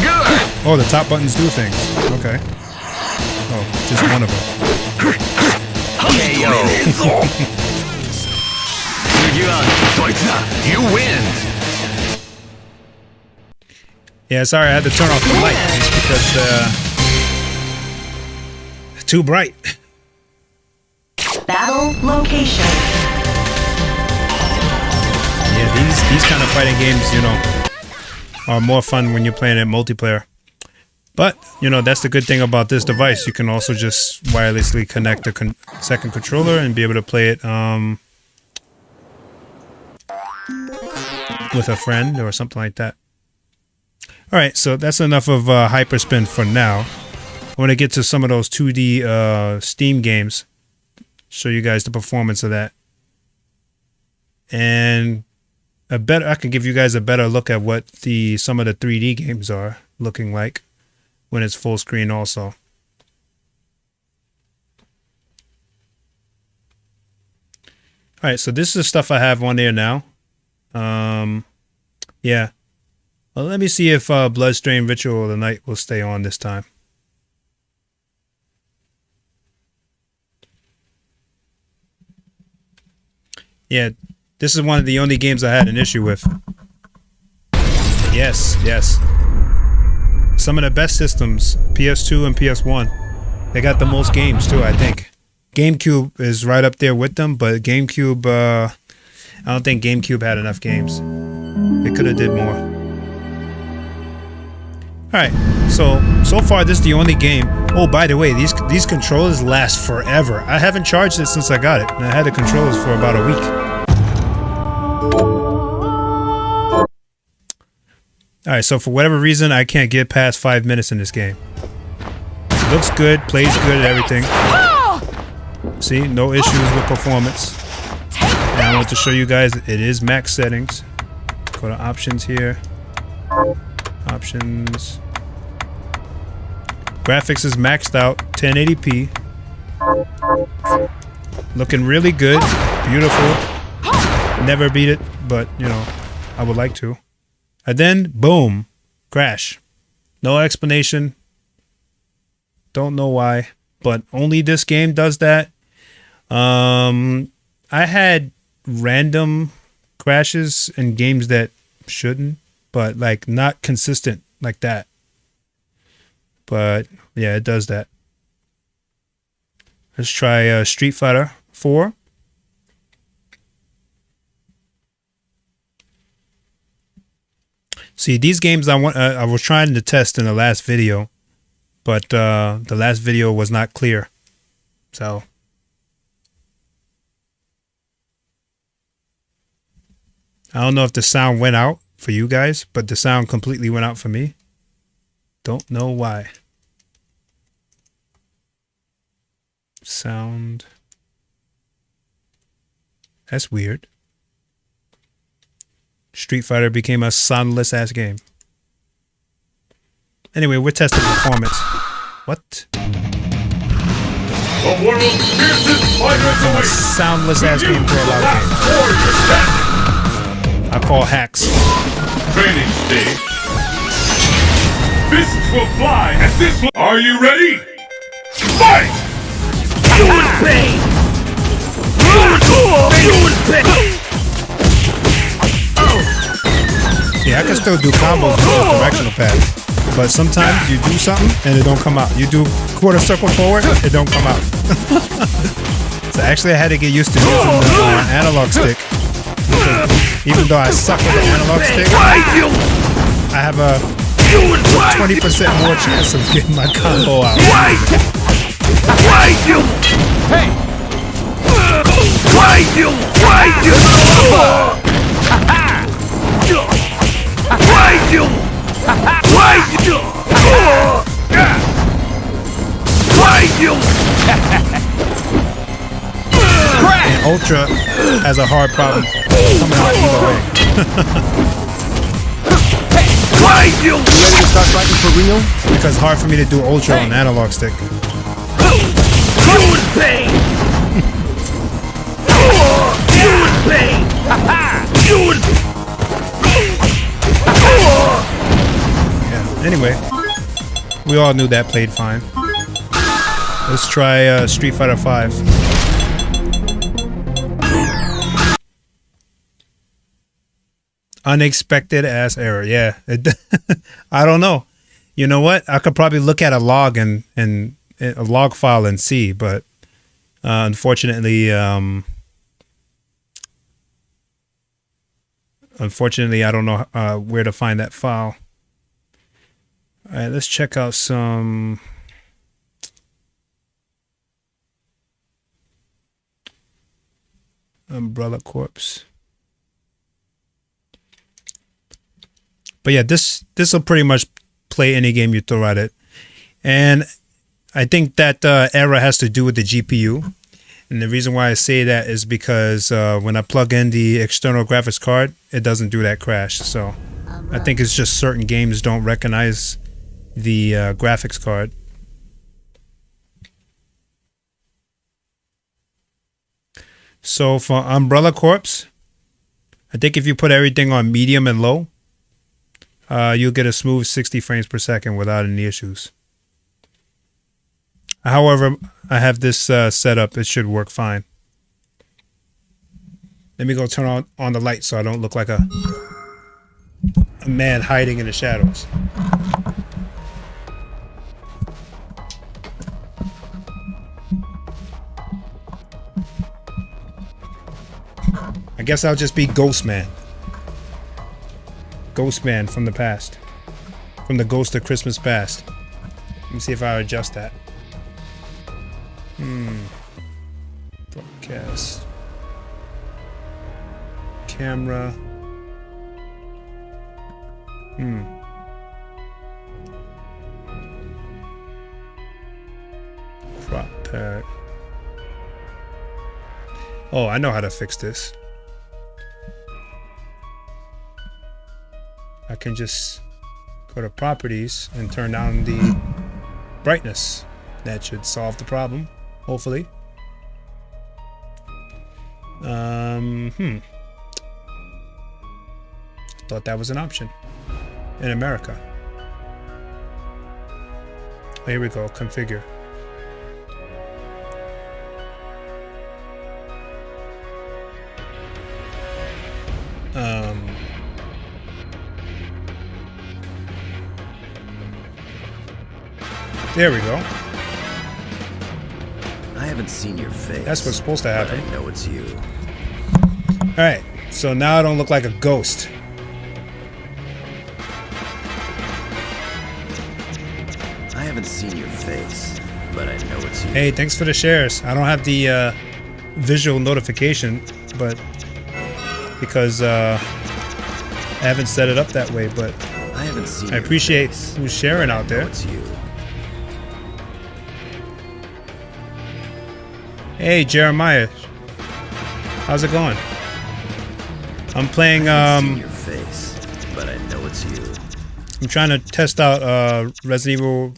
Good! Oh, the top buttons do things. Okay. Oh, just one of them. You win! Yeah, sorry, I had to turn off the light just because too bright. Battle location. Yeah, these kind of fighting games, you know, are more fun when you're playing it multiplayer. But, you know, that's the good thing about this device. You can also just wirelessly connect a second controller and be able to play it with a friend or something like that. Alright, so that's enough of Hyperspin for now. I want to get to some of those 2D Steam games. Show you guys the performance of that. And I can give you guys a better look at what some of the 3D games are looking like when it's full screen also. Alright, so this is the stuff I have on there now. Yeah. Well, let me see if Bloodstained Ritual of the Night will stay on this time. Yeah, this is one of the only games I had an issue with. Yes. Some of the best systems, PS2 and PS1. They got the most games too, I think. GameCube is right up there with them, but GameCube, I don't think GameCube had enough games. They could have did more. Alright, so far this is the only game. Oh, by the way, these controllers last forever. I haven't charged it since I got it, and I had the controllers for about a week. Alright, so for whatever reason, I can't get past 5 minutes in this game. Looks good, plays good and everything. See, no issues with performance. And I want to show you guys it is max settings. Go to options here. Options. Graphics is maxed out, 1080p. Looking really good, beautiful. Never beat it, but you know, I would like to. And then, boom, crash. No explanation. Don't know why, but only this game does that. I had random crashes in games that shouldn't, but like not consistent like that. But yeah, it does that. Let's try Street Fighter 4. See, these games I was trying to test in the last video, but the last video was not clear. So I don't know if the sound went out for you guys, but the sound completely went out for me. Don't know why. Sound. That's weird. Street Fighter became a soundless ass game. Anyway, we're testing performance. What? The world's fiercest fighters await. Soundless ass game for a lot of games. Warrior standing. I call hacks. Training stage. Fists will fly at this. Are you ready? Fight! Yeah, I can still do combos with the directional pad, but sometimes you do something and it don't come out. You do quarter circle forward, it don't come out. So actually I had to get used to using the analog stick. Even though I suck with the analog stick, I have a 20% more chance of getting my combo out. And Ultra has a hard problem coming out either way. You ready to start fighting for real? Because it's hard for me to do Ultra on analog stick. Yeah. Anyway, we all knew that played fine. Let's try Street Fighter 5. Unexpected ass error. Yeah. I don't know. You know what? I could probably look at a log and a log file and see, but unfortunately, I don't know where to find that file. All right, let's check out some. Umbrella Corpse. But yeah, this will pretty much play any game you throw at it. And I think that error has to do with the GPU. And the reason why I say that is because when I plug in the external graphics card, it doesn't do that crash. So I think it's just certain games don't recognize the graphics card. So for Umbrella Corpse, I think if you put everything on medium and low, you'll get a smooth 60 frames per second without any issues. However, I have this set up. It should work fine. Let me go turn on the light so I don't look like a man hiding in the shadows. I guess I'll just be Ghost Man. Ghost Man from the past. From the Ghost of Christmas Past. Let me see if I adjust that. Broadcast. Camera. Crop pad. Oh, I know how to fix this. I can just go to properties and turn down the brightness. That should solve the problem, hopefully. Thought that was an option in America. Oh, here we go, configure. There we go. I haven't seen your face. That's what's supposed to happen. But I know it's you. Alright, so now I don't look like a ghost. I haven't seen your face, but I know it's you. Hey, thanks for the shares. I don't have the visual notification, but because I haven't set it up that way, but I haven't seen I appreciate who's sharing out there. It's you. Hey, Jeremiah. How's it going? I'm playing, Seen your face, but I know it's you. I'm trying to test out Resident Evil.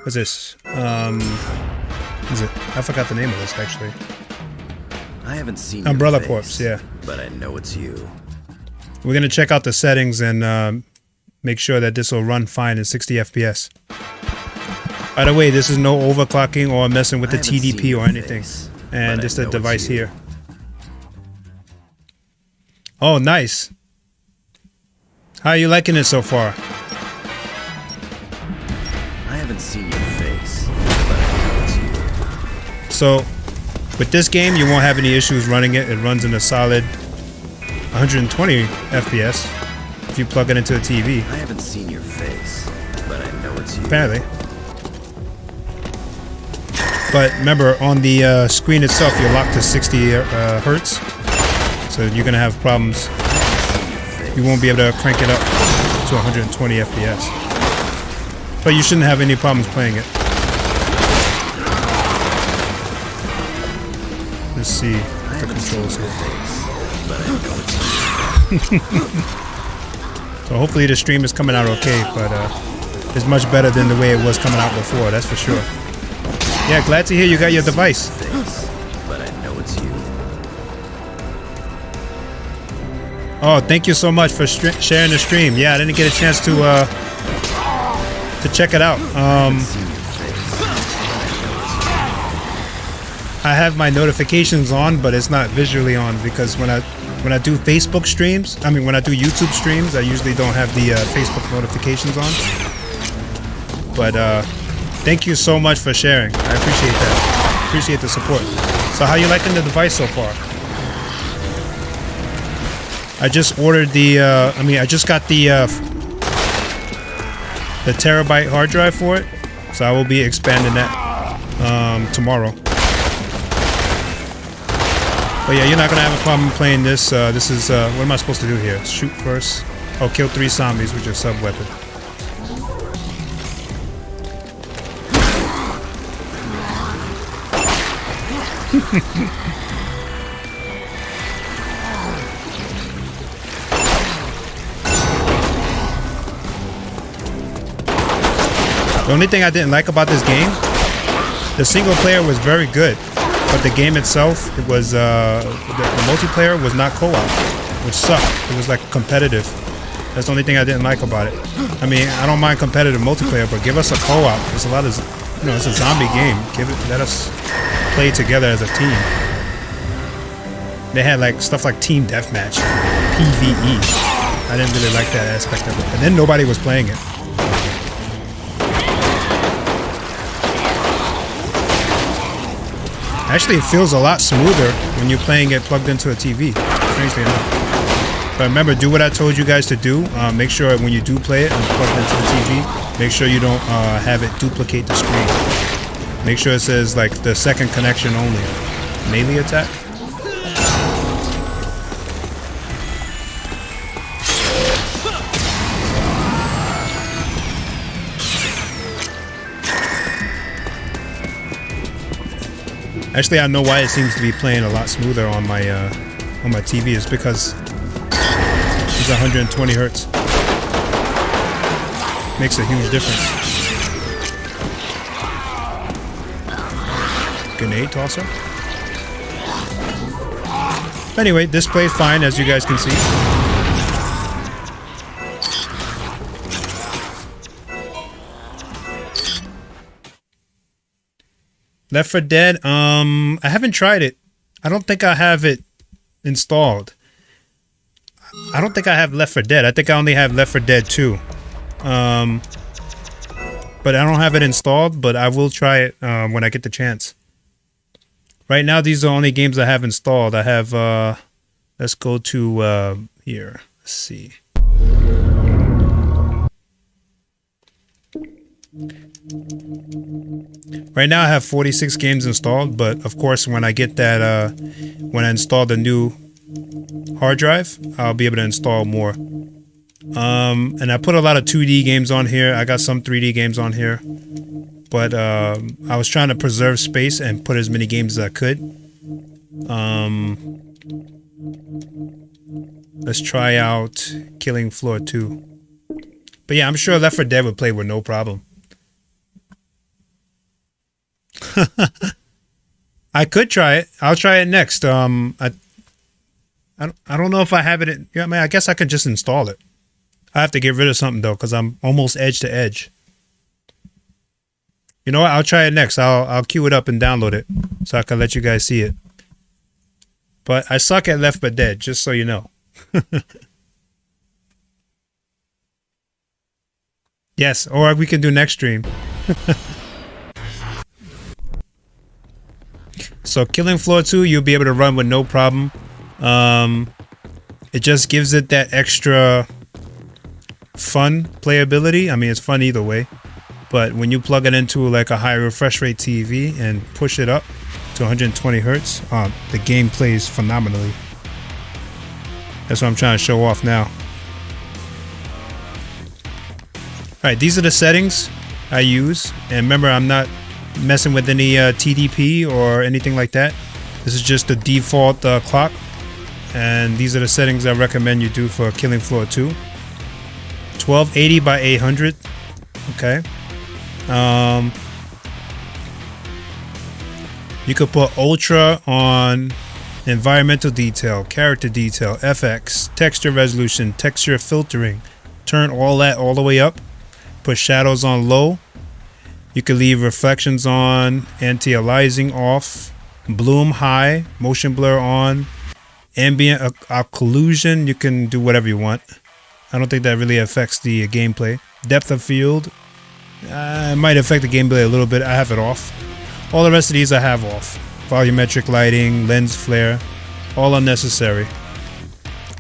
What's this? Is it? I forgot the name of this actually. I haven't seen Umbrella your Corps, face, yeah. But I know it's you. We're gonna check out the settings and make sure that this will run fine in 60 FPS. By the way, this is no overclocking or messing with the I haven't seen TDP your or anything. face, And but I just the know it's device you. here. Oh, nice. How are you liking it so far? I haven't seen your face, but I know it's you. So, with this game, you won't have any issues running it. It runs in a solid 120 FPS if you plug it into a TV. I haven't seen your face, but I know it's you. Apparently. But remember, on the screen itself, you're locked to 60 hertz. So you're going to have problems. You won't be able to crank it up to 120 FPS. But you shouldn't have any problems playing it. Let's see the controls here. So hopefully the stream is coming out okay, but it's much better than the way it was coming out before, that's for sure. Yeah, glad to hear you got your device. But I know it's you. Oh, thank you so much for sharing the stream. Yeah, I didn't get a chance to check it out. I have my notifications on, but it's not visually on because when I do Facebook streams, when I do YouTube streams, I usually don't have the Facebook notifications on. But thank you so much for sharing. I appreciate that. Appreciate the support. So how you liking the device so far? I just ordered the, I just got the terabyte hard drive for it. So I will be expanding that tomorrow. But yeah, you're not gonna have a problem playing this. This is, what am I supposed to do here? Shoot first. Oh, kill 3 zombies with your sub-weapon. The only thing I didn't like about this game, the single player was very good, but the game itself, it was the multiplayer was not co-op, which sucked. It was like competitive. That's the only thing I didn't like about it. I mean, I don't mind competitive multiplayer, but give us a co-op. There's a lot of, it's a zombie game. Let us play together as a team. They had like stuff like team deathmatch, PvE. I didn't really like that aspect of it. And then nobody was playing it. Actually, it feels a lot smoother when you're playing it plugged into a TV, strangely enough. But remember, do what I told you guys to do. Make sure when you do play it and plugged into the TV, make sure you don't have it duplicate the screen. Make sure it says like the second connection only. Melee attack. Actually, I know why it seems to be playing a lot smoother on my TV. It's because it's 120 hertz. Makes a huge difference. Grenade tosser. Anyway, this plays fine, as you guys can see. Left 4 Dead, I haven't tried it. I don't think I have it installed. I don't think I have Left 4 Dead. I think I only have Left 4 Dead 2. But I don't have it installed, but I will try it when I get the chance. Right now, these are the only games I have installed. I have, let's go to here. Let's see. Right now I have 46 games installed, but of course when I get that, when I install the new hard drive, I'll be able to install more. And I put a lot of 2D games on here. I got some 3D games on here, but I was trying to preserve space and put as many games as I could. Let's try out Killing Floor 2. But yeah, I'm sure Left 4 Dead would play with no problem. I could try it. I'll try it next. I don't know if I have it. I mean, I guess I could just install it. I have to get rid of something though, because I'm almost edge to edge. You know what? I'll try it next. I'll queue it up and download it so I can let you guys see it. But I suck at Left 4 Dead, just so you know. Yes, or we can do next stream. So Killing Floor 2, you'll be able to run with no problem. It just gives it that extra fun playability. I mean, it's fun either way. But when you plug it into like a high refresh rate TV and push it up to 120 hertz, the game plays phenomenally. That's what I'm trying to show off now. Alright, these are the settings I use. And remember, I'm not messing with any TDP or anything like that. This is just the default clock. And these are the settings I recommend you do for Killing Floor 2. 1280 by 800. Okay. You could put Ultra on environmental detail, character detail, FX, texture resolution, texture filtering. Turn all that all the way up. Put shadows on low. You can leave reflections on, anti-aliasing off, bloom high, motion blur on, ambient occlusion. You can do whatever you want. I don't think that really affects the gameplay. Depth of field. It might affect the gameplay a little bit. I have it off. All the rest of these I have off. Volumetric lighting, lens flare, all unnecessary.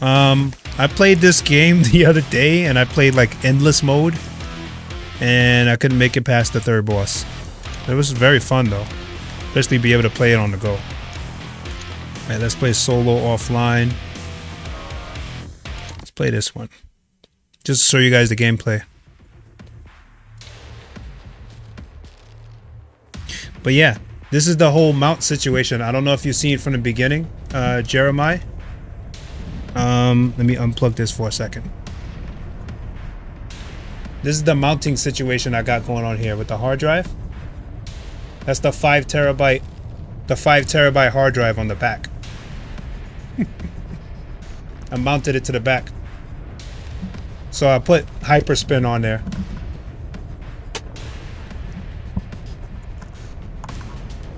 I played this game the other day and I played like endless mode and I couldn't make it past the third boss. It was very fun though, especially be able to play it on the go. Alright, let's play solo offline. Let's play this one. Just to show you guys the gameplay. But yeah, this is the whole mount situation. I don't know if you've seen it from the beginning, Jeremiah. Let me unplug this for a second. This is the mounting situation I got going on here with the hard drive. That's the 5 terabyte hard drive on the back. I mounted it to the back. So I put Hyperspin on there.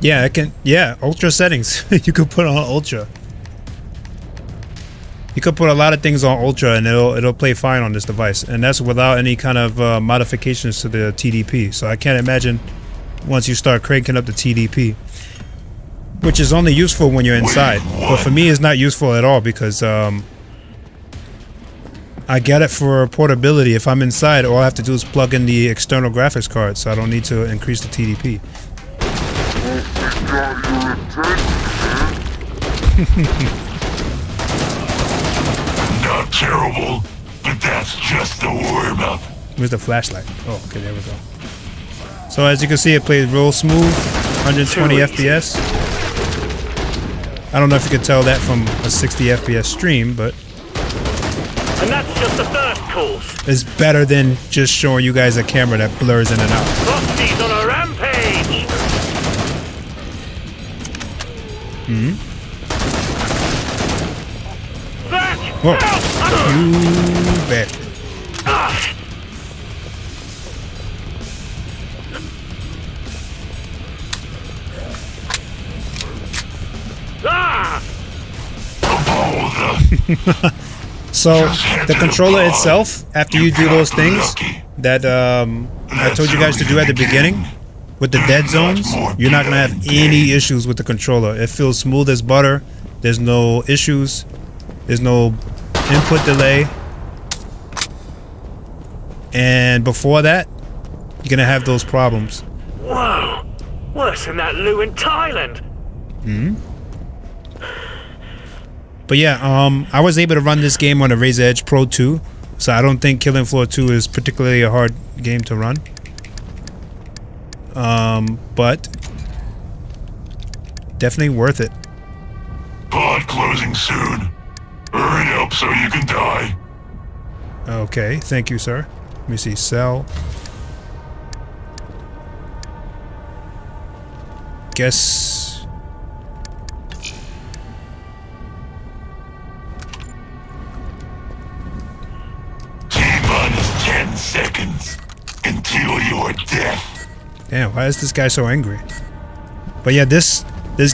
Yeah, ultra settings. You could put on ultra. You could put a lot of things on ultra and it'll play fine on this device, and that's without any kind of modifications to the TDP. So I can't imagine once you start cranking up the TDP, which is only useful when you're inside. But for me, it's not useful at all because I get it for portability. If I'm inside, all I have to do is plug in the external graphics card, so I don't need to increase the TDP. Not terrible, but that's just the warm-up. Where's the flashlight? Oh, okay, there we go. So as you can see, it plays real smooth, 120 FPS. I don't know if you could tell that from a 60 FPS stream, but And that's just the first course. it's better than just showing you guys a camera that blurs in and out. Frosty's on a rampage. Back! Whoa, Out! you bastard. Ah! So the controller itself, after you do those things that I told you guys to do at the beginning with the dead zones, you're not gonna have any issues with the controller. It feels smooth as butter. There's no issues. There's no input delay. And before that, you're gonna have those problems. Whoa! Worse than that Lou in Thailand. But yeah, I was able to run this game on a Razer Edge Pro 2, so I don't think Killing Floor 2 is particularly a hard game to run. But definitely worth it. Pod closing soon. Hurry up so you can die. Okay, thank you, sir. Let me see, sell. Guess. T-minus 10 seconds until your death. Damn, why is this guy so angry? But yeah, this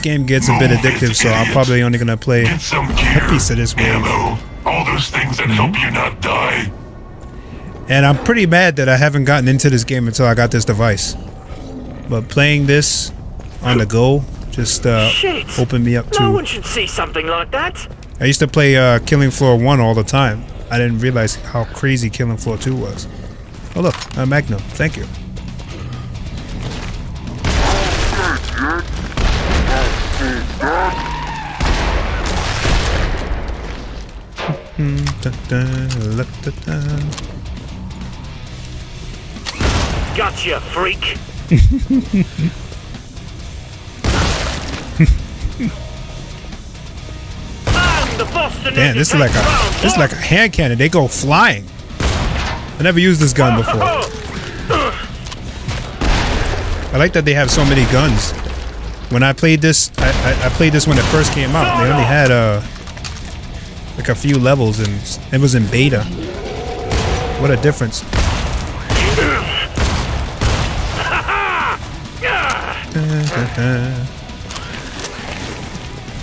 game gets a bit addictive, so I'm probably only gonna play Get some a gear, piece of this wave. ammo, all those things that help you not die. And I'm pretty mad that I haven't gotten into this game until I got this device. But playing this on the go just Shit! opened me up No to... one should see something like that. I used to play Killing Floor 1 all the time. I didn't realize how crazy Killing Floor 2 was. Oh look, a Magnum. Thank you. Gotcha, freak. And the Boston Damn, this is like a hand cannon. They go flying. I never used this gun before. I like that they have so many guns. When I played this, I played this when it first came out. They only had like a few levels, and it was in beta. What a difference!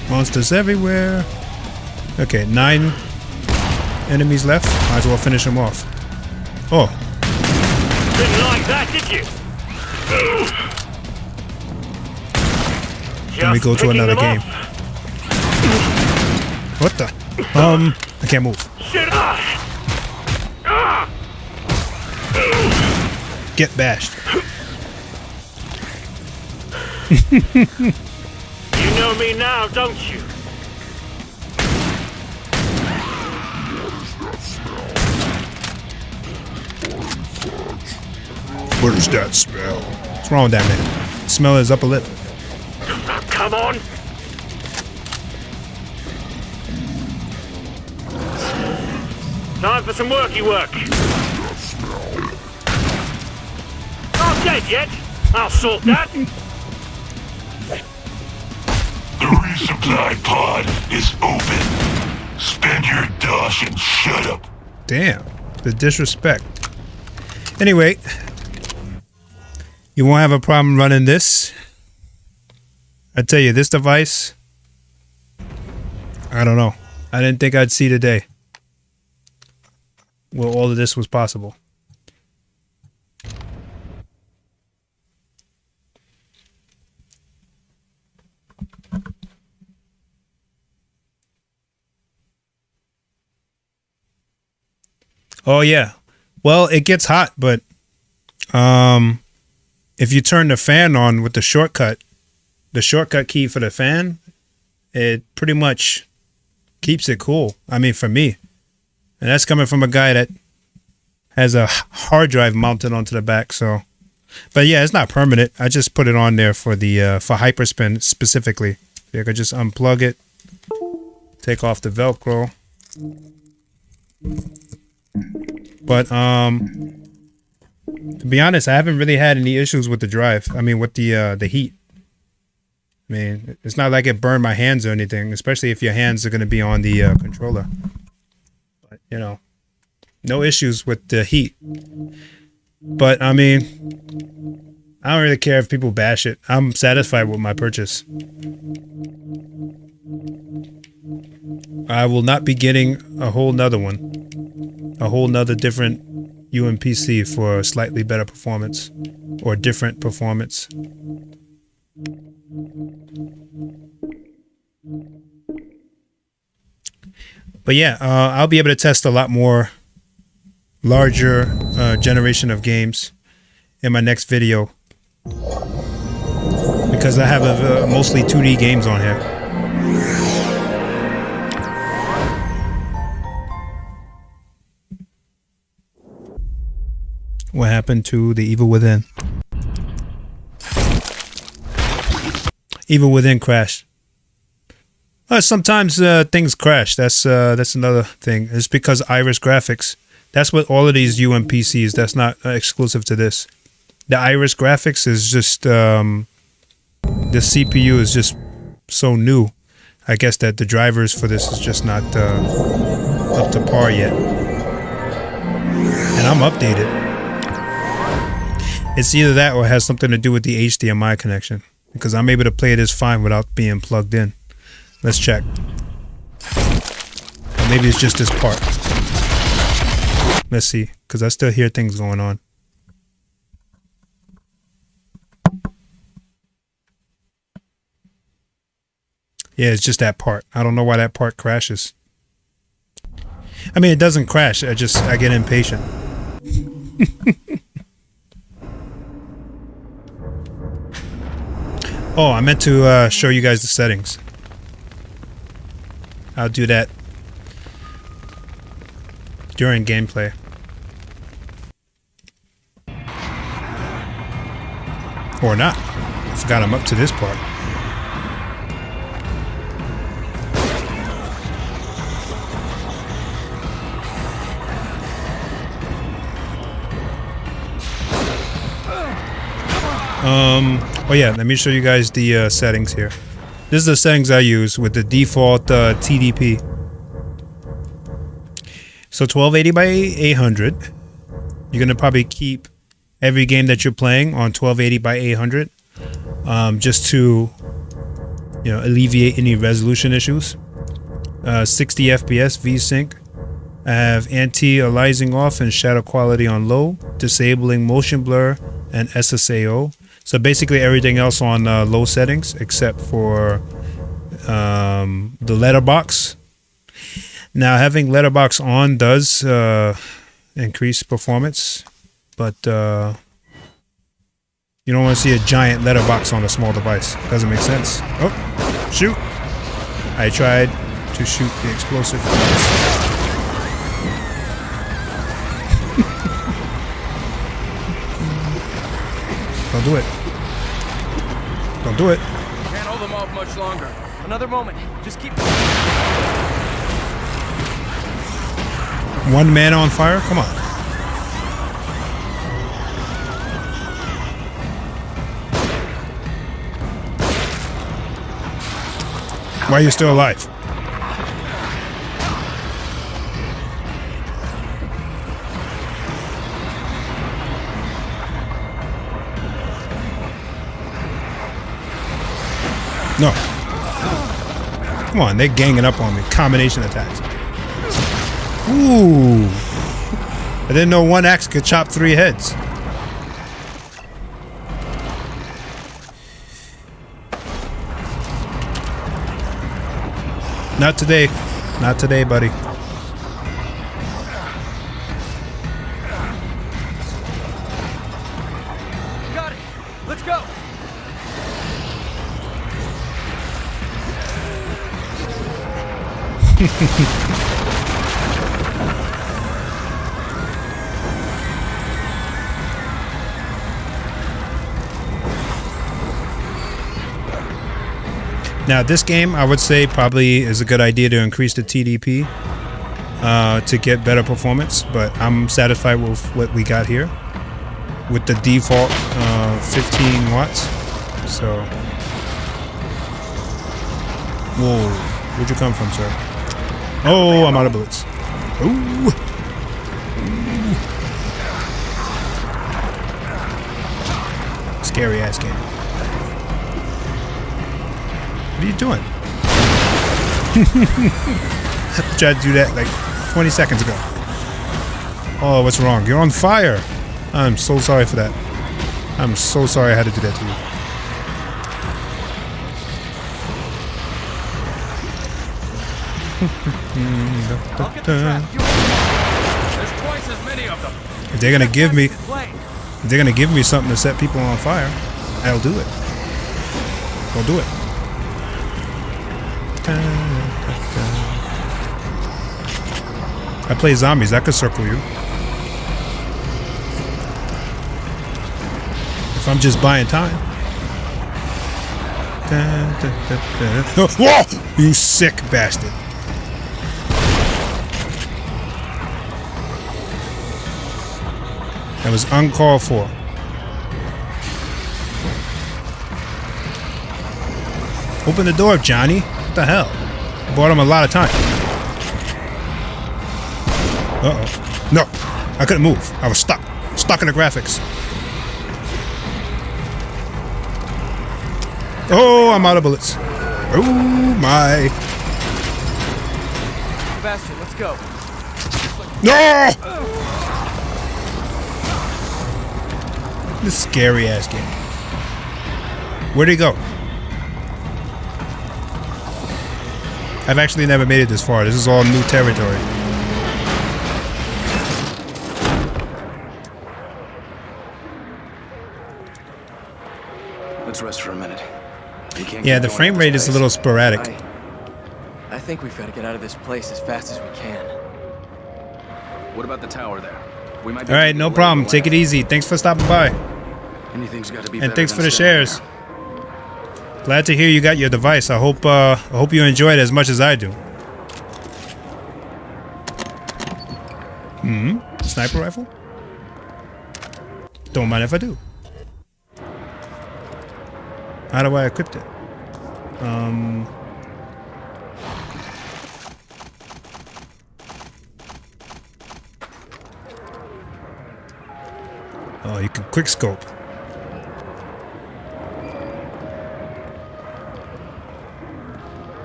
Monsters everywhere. Okay, 9 enemies left. Might as well finish them off. Oh, Didn't like that, did you? then we go to another game. What the? I can't move. Shit! Get bashed. You know me now, don't you? What is that smell? What's wrong with that man? Smell his upper lip. Come on! Time for some worky work. Not dead yet. I'll sort that. The resupply pod is open. Spend your dosh and shut up. Damn, the disrespect. Anyway, you won't have a problem running this. I tell you, this device, I don't know. I didn't think I'd see the day where all of this was possible. Oh yeah. Well, it gets hot, but if you turn the fan on with the shortcut key for the fan, it pretty much keeps it cool. I mean, for me. And that's coming from a guy that has a hard drive mounted onto the back, so. But yeah, it's not permanent. I just put it on there for the for Hyperspin specifically. You could just unplug it, take off the Velcro. But to be honest, I haven't really had any issues with the drive. I mean, with the heat. I mean, it's not like it burned my hands or anything, especially if your hands are going to be on the controller. But, you know, no issues with the heat. But, I mean, I don't really care if people bash it. I'm satisfied with my purchase. I will not be getting a whole nother one. A whole nother different UMPC for slightly better performance or different performance. But yeah, I'll be able to test a lot more larger generation of games. in my next video because I have mostly 2D games on here. What happened to the Evil Within? Evil Within crashed. Sometimes things crash. That's another thing. It's because Iris graphics. That's what all of these UMPCs. That's not exclusive to this. The Iris graphics is just the CPU is just so new. I guess that the drivers for this is just not up to par yet. And I'm updated. It's either that or it has something to do with the HDMI connection because I'm able to play this fine without being plugged in. Let's check. Or maybe it's just this part. Let's see, because I still hear things going on. Yeah, it's just that part. I don't know why that part crashes. I mean, it doesn't crash. I get impatient. Oh, I meant to show you guys the settings. I'll do that during gameplay. Or not. I forgot I'm up to this part. Oh yeah, let me show you guys the settings here. This is the settings I use with the default TDP. So 1280 by 800. You're gonna probably keep every game that you're playing on 1280 by 800, just to, you know, alleviate any resolution issues. 60 FPS VSync. I have anti-aliasing off and shadow quality on low, disabling motion blur and SSAO. So basically everything else on low settings except for the letterbox. Now having letterbox on does increase performance, but you don't want to see a giant letterbox on a small device. Doesn't make sense. Oh, shoot. I tried to shoot the explosive. Don't do it. Don't do it. Can't hold them off much longer. Another moment. Just keep. One man on fire? Come on. Why are you still alive? No. Come on, they're ganging up on me. Combination attacks. Ooh. I didn't know one axe could chop 3 heads. Not today. Not today, buddy. Got it. Let's go. Now this game, I would say, probably is a good idea to increase the TDP to get better performance, but I'm satisfied with what we got here with the default 15 watts. So, whoa, where'd you come from, sir? Oh, I'm out of bullets. Ooh. Scary ass game. What are you doing? I tried to do that like 20 seconds ago. Oh, what's wrong? You're on fire. I'm so sorry for that. I'm so sorry I had to do that to you. I'll get the trap. There's twice as many of them. If they're gonna give me, If they're gonna give me something to set people on fire, I'll do it. I'll do it. I play zombies. I could circle you. If I'm just buying time. Whoa! You sick bastard. That was uncalled for. Open the door, Johnny. What the hell? Bought him a lot of time. Uh-oh. No. I couldn't move. I was stuck. Stuck in the graphics. Oh, I'm out of bullets. Oh, my. Sebastian, let's go. No! This scary ass game. Where'd he go? I've actually never made it this far. This is all new territory. Let's rest for a minute. Yeah, the frame rate is a little sporadic. I think we've got to get out of this place as fast as we can. What about the tower there? We might be all right, no problem. Take it easy. Thanks for stopping by. Anything's got to be. And thanks for the shares. Glad to hear you got your device. I hope you enjoy it as much as I do. Sniper rifle? Don't mind if I do. How do I equip it? Oh, you can quick scope.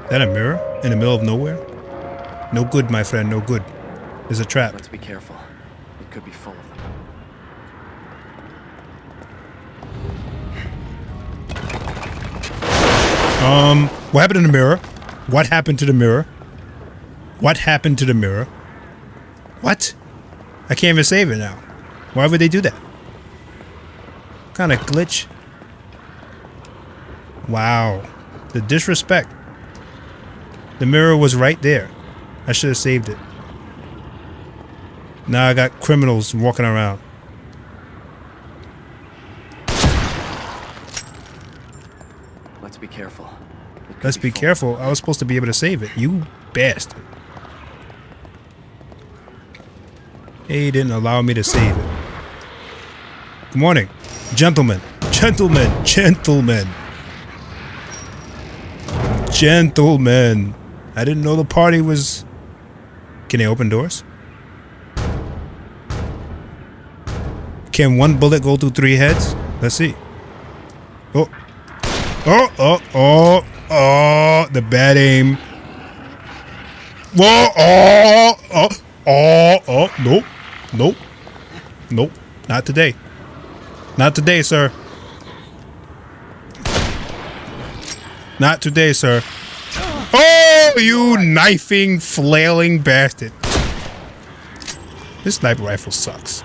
That a mirror in the middle of nowhere? No good, my friend, no good. There's a trap. Let's be careful. It could be full of them. What happened to the mirror? What happened to the mirror? What happened to the mirror? What? I can't even save it now. Why would they do that? What kind of glitch? Wow. The disrespect. The mirror was right there. I should have saved it. Now I got criminals walking around. Let's be careful. Let's be careful. I was supposed to be able to save it. You bastard. He didn't allow me to save it. Good morning. Gentlemen. Gentlemen. Gentlemen. Gentlemen. I didn't know the party was... Can they open doors? Can one bullet go through 3 heads? Let's see. Oh. Oh, oh, oh, oh. The bad aim. Whoa, oh, oh, oh, oh. Nope. Nope. Nope. Not today. Not today, sir. Not today, sir. Oh, you knifing, flailing bastard. This sniper rifle sucks.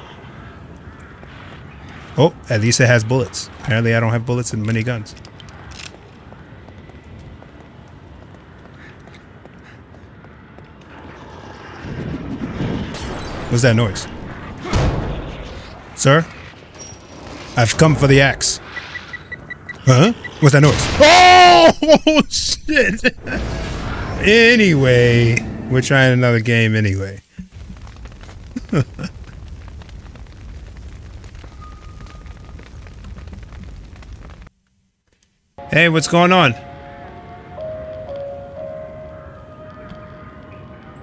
Oh, at least it has bullets. Apparently I don't have bullets in many guns. What's that noise? Sir? I've come for the axe. Huh? What's that noise? Oh, shit. Anyway, we're trying another game anyway. Hey, what's going on?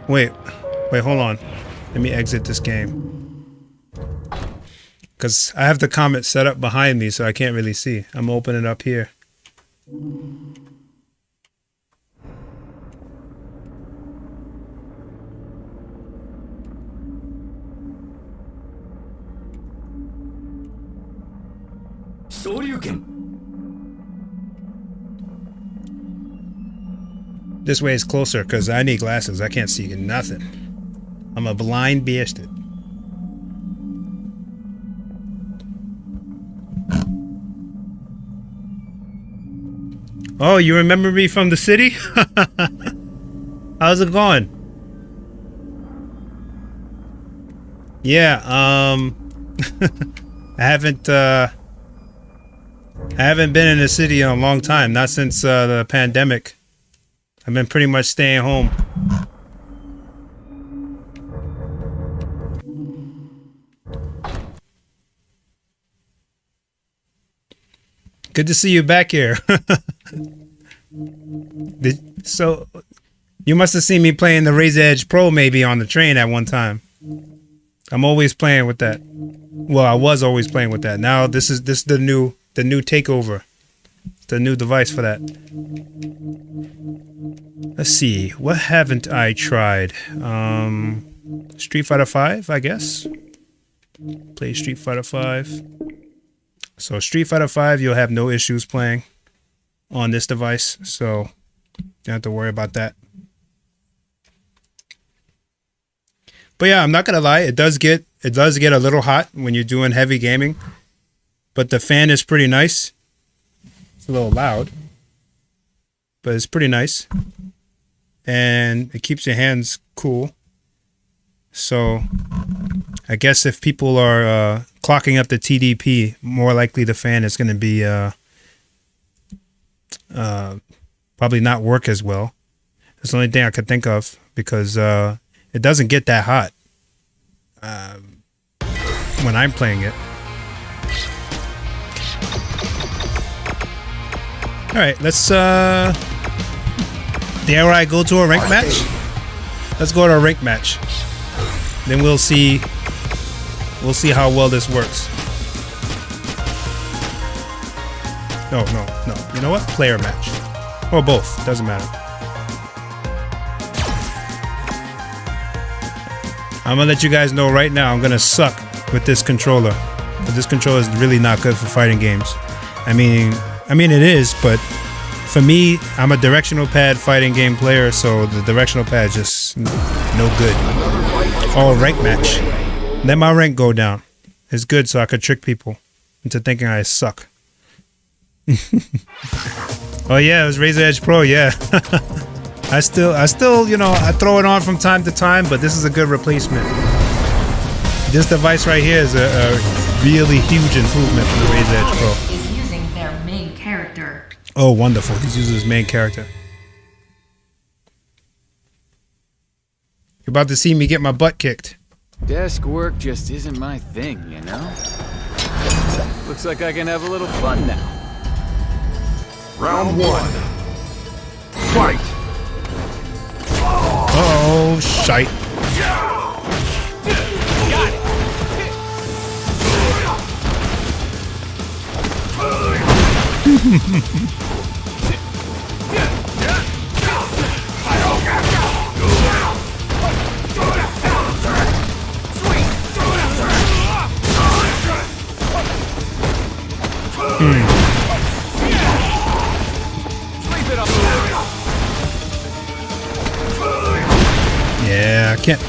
Wait, hold on. Let me exit this game. Because I have the comment set up behind me, so I can't really see. I'm opening it up here. This way is closer because I need glasses. I can't see nothing. I'm a blind bastard. Oh, you remember me from the city? How's it going? Yeah, I haven't been in the city in a long time, not since the pandemic. I've been pretty much staying home. Good to see you back here. So, you must have seen me playing the Razor Edge Pro maybe on the train at one time. I'm always playing with that. Well, I was always playing with that. Now this is the new takeover. The new device for that. Let's see. What haven't I tried? Street Fighter 5, I guess. Play Street Fighter 5. So Street Fighter 5, you'll have no issues playing on this device, so you don't have to worry about that. But yeah, I'm not gonna lie, it does get a little hot when you're doing heavy gaming, but the fan is pretty nice. It's a little loud, but it's pretty nice, and it keeps your hands cool. So I guess if people are clocking up the TDP, more likely the fan is going to be probably not work as well. That's the only thing I could think of, because it doesn't get that hot when I'm playing it. All right, let's dare I go to a rank match? Let's go to a rank match. Then we'll see how well this works. No. You know what? Player match. Or both. Doesn't matter. I'm gonna let you guys know right now, I'm gonna suck with this controller. But this controller is really not good for fighting games. I mean it is, but for me, I'm a directional pad fighting game player, so the directional pad is just no good. Oh, rank match. Let my rank go down. It's good so I could trick people into thinking I suck. Oh yeah, it was Razor Edge Pro, yeah. I still, you know, I throw it on from time to time, but this is a good replacement. This device right here is a really huge improvement from the Razor Edge Pro. Is using their main character. Oh, wonderful. He's using his main character. You're about to see me get my butt kicked. Desk work just isn't my thing, you know? Looks like I can have a little fun now. Round 1. Fight! Oh, shite. Yeah, I can't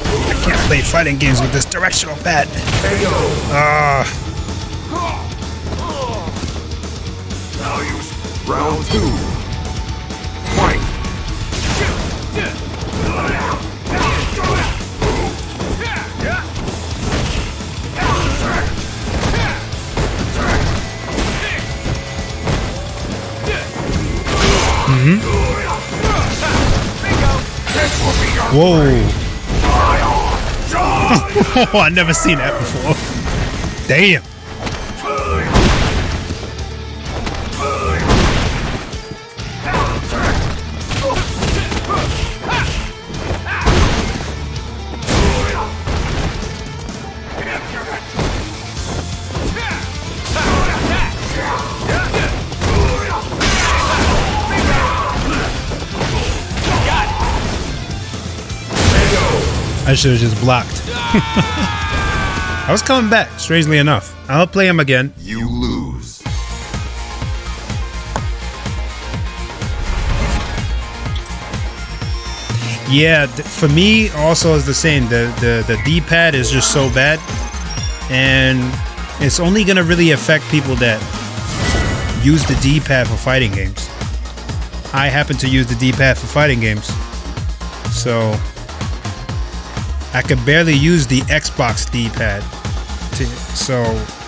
play fighting games with this directional pad. Round 2. Fight! Whoa. Oh, I've never seen that before. Damn. I should have just blocked. I was coming back, strangely enough. I'll play him again. You lose. Yeah, for me also is the same. The D-pad is just so bad, and it's only gonna really affect people that use the D-pad for fighting games. I happen to use the D-pad for fighting games. So I could barely use the Xbox D-pad. So,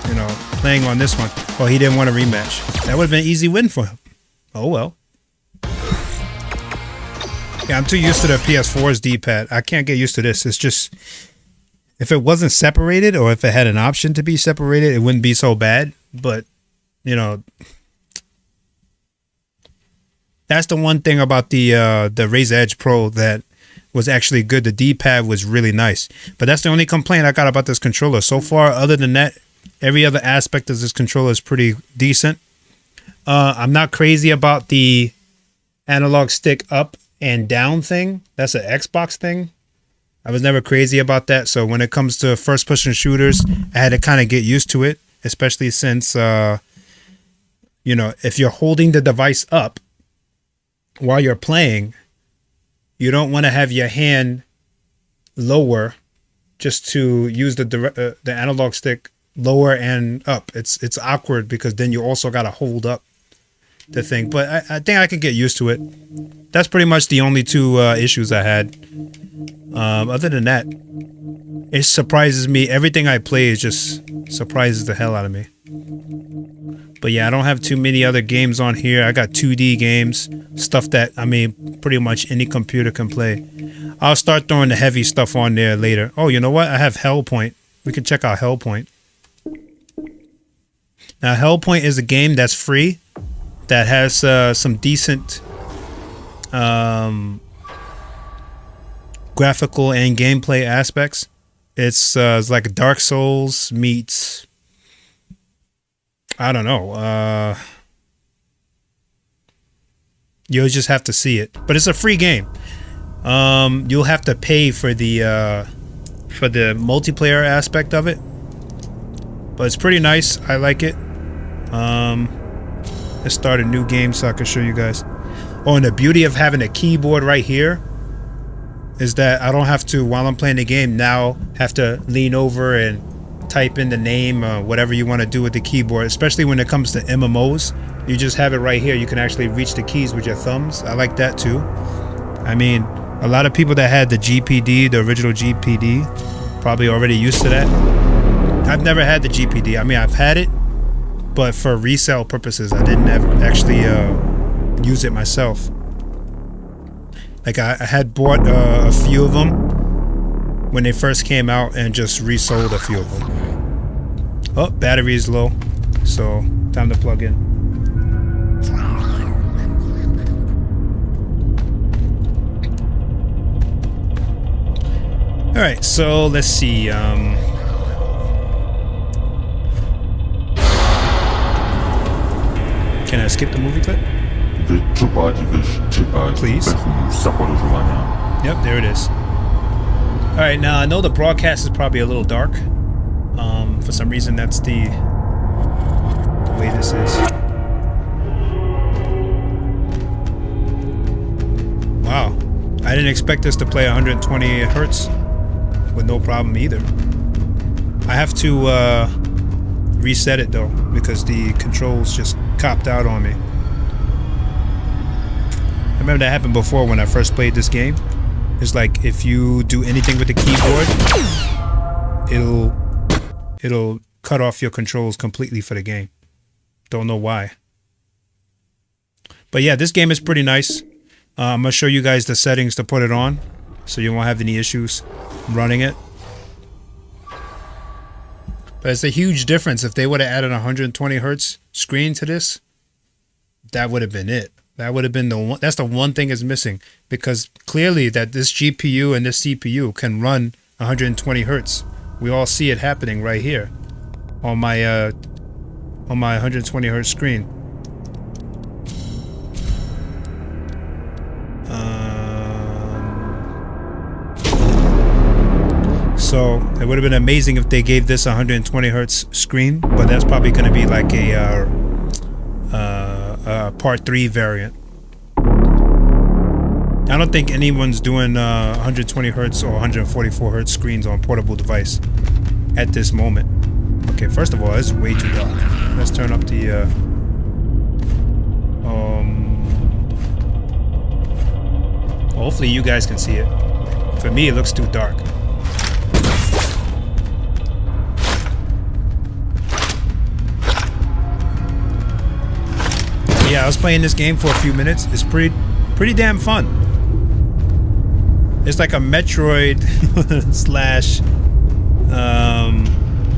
you know, playing on this one. Well, he didn't want a rematch. That would have been an easy win for him. Oh well. Yeah, I'm too used to the PS4's D-pad. I can't get used to this. It's just, if it wasn't separated or if it had an option to be separated, it wouldn't be so bad. But, you know, that's the one thing about the Razer Edge Pro that was actually good. The D-pad was really nice. But that's the only complaint I got about this controller. So far, other than that, every other aspect of this controller is pretty decent. I'm not crazy about the analog stick up and down thing. That's an Xbox thing. I was never crazy about that. So when it comes to first person shooters, I had to kind of get used to it, especially since, you know, if you're holding the device up while you're playing, you don't want to have your hand lower just to use the analog stick lower and up. It's awkward because then you also got to hold up the thing. But I think I can get used to it. That's pretty much the only two issues I had. Other than that, it surprises me. Everything I play is just surprises the hell out of me. But yeah, I don't have too many other games on here. I got 2D games, stuff that, I mean, pretty much any computer can play. I'll start throwing the heavy stuff on there later. Oh, you know what? I have Hellpoint. We can check out Hellpoint. Now, Hellpoint is a game that's free, that has some decent graphical and gameplay aspects. It's like Dark Souls meets, I don't know. You'll just have to see it, but it's a free game. You'll have to pay for the multiplayer aspect of it, but it's pretty nice. I like it. Let's start a new game so I can show you guys. Oh, and the beauty of having a keyboard right here is that I don't have to, while I'm playing the game, now have to lean over and type in the name or whatever you want to do with the keyboard, especially when it comes to MMOs. You just have it right here. You can actually reach the keys with your thumbs. I like that too. I mean, a lot of people that had the GPD, the original GPD, probably already used to that. I've never had the GPD. I mean, I've had it, but for resale purposes, I didn't ever actually use it myself. Like I had bought a few of them when they first came out and just resold a few of them. Oh, battery is low, so time to plug in. All right, so let's see. Can I skip the movie clip? Please. Yep, there it is. All right, now I know the broadcast is probably a little dark. For some reason, that's the way this is. Wow, I didn't expect this to play 120 hertz with no problem either. I have to reset it though because the controls just copped out on me. I remember that happened before when I first played this game. It's like if you do anything with the keyboard, it'll cut off your controls completely for the game. Don't know why. But yeah, this game is pretty nice. I'm gonna show you guys the settings to put it on, so you won't have any issues running it. But it's a huge difference. If they would have added a 120 hertz screen to this, that would have been it. That would have been the one. That's the one thing is missing, because clearly that this GPU and this CPU can run 120 hertz. We all see it happening right here on my 120 hertz screen. So it would have been amazing if they gave this 120 hertz screen, but that's probably going to be like a part 3 variant. I don't think anyone's doing 120 hertz or 144 hertz screens on portable device at this moment. Okay, first of all, it's way too dark. Let's turn up the Hopefully you guys can see it. For me, it looks too dark. Yeah, I was playing this game for a few minutes. It's pretty damn fun. It's like a Metroid slash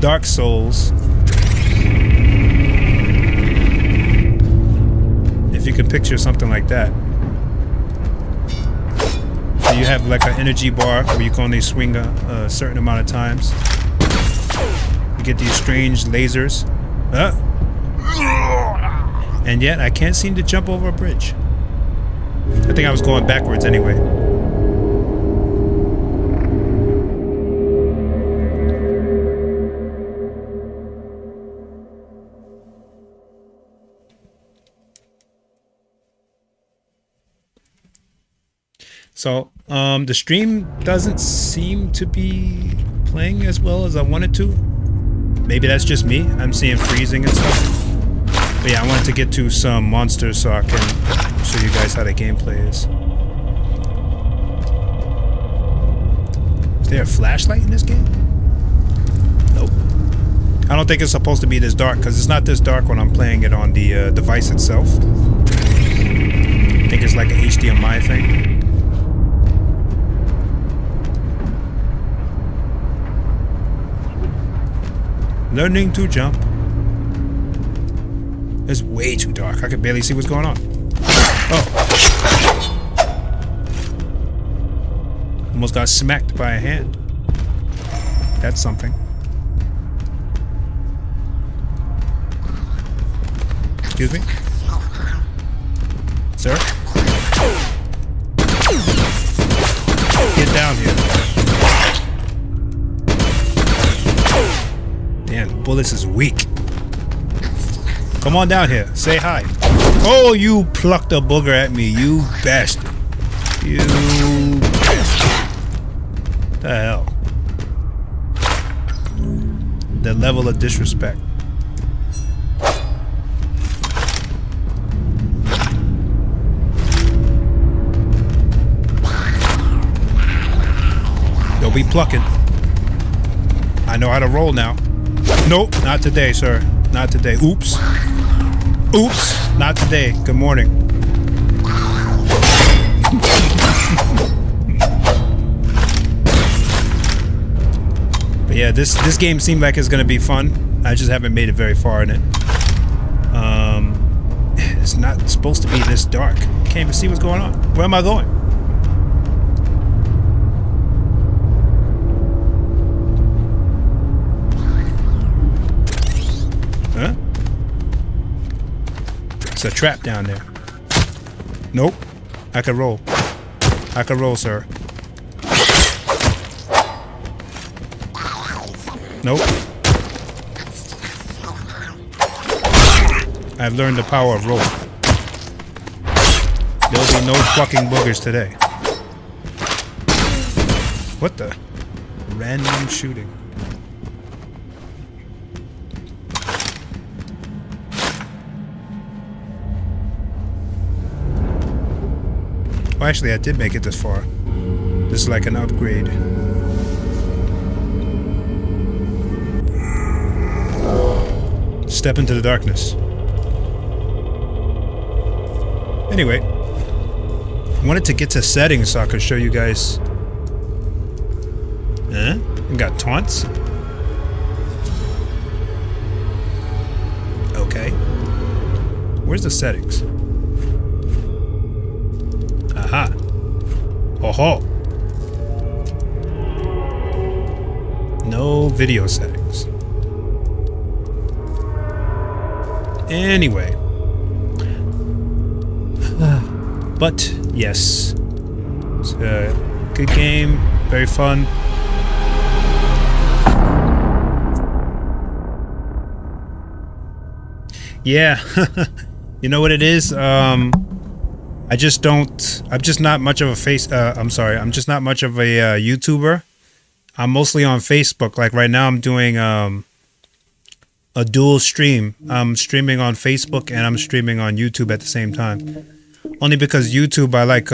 Dark Souls. If you can picture something like that. So you have like an energy bar where you can only swing a certain amount of times. You get these strange lasers. And yet I can't seem to jump over a bridge. I think I was going backwards anyway. So, the stream doesn't seem to be playing as well as I wanted to. Maybe that's just me. I'm seeing freezing and stuff. But yeah, I wanted to get to some monsters so I can show you guys how the gameplay is. Is there a flashlight in this game? Nope. I don't think it's supposed to be this dark because it's not this dark when I'm playing it on the device itself. I think it's like an HDMI thing. Learning to jump. It's way too dark. I can barely see what's going on. Oh. Almost got smacked by a hand. That's something. Excuse me? Sir? Get down here. Damn, bullets is weak. Come on down here. Say hi. Oh, you plucked a booger at me, you bastard. You bastard. The hell? The level of disrespect. Don't be plucking. I know how to roll now. Nope, not today, sir. Not today. Oops. Oops, not today. Good morning. But yeah, this game seemed like it's gonna be fun. I just haven't made it very far in it. It's not supposed to be this dark. Can't even see what's going on. Where am I going? Huh? It's a trap down there. Nope. I can roll. I can roll, sir. Nope. I've learned the power of roll. There'll be no fucking boogers today. What the? Random shooting. Well, actually, I did make it this far. This is like an upgrade. Step into the darkness. Anyway, I wanted to get to settings so I could show you guys. Huh? We got taunts. Okay. Where's the settings? Aha. Oh-ho. No video settings. Anyway. But, yes. It's a good game. Very fun. Yeah. You know what it is? I'm just not much of a I'm just not much of a YouTuber. I'm mostly on Facebook. Like right now I'm doing a dual stream. I'm streaming on Facebook and I'm streaming on YouTube at the same time. Only because YouTube I like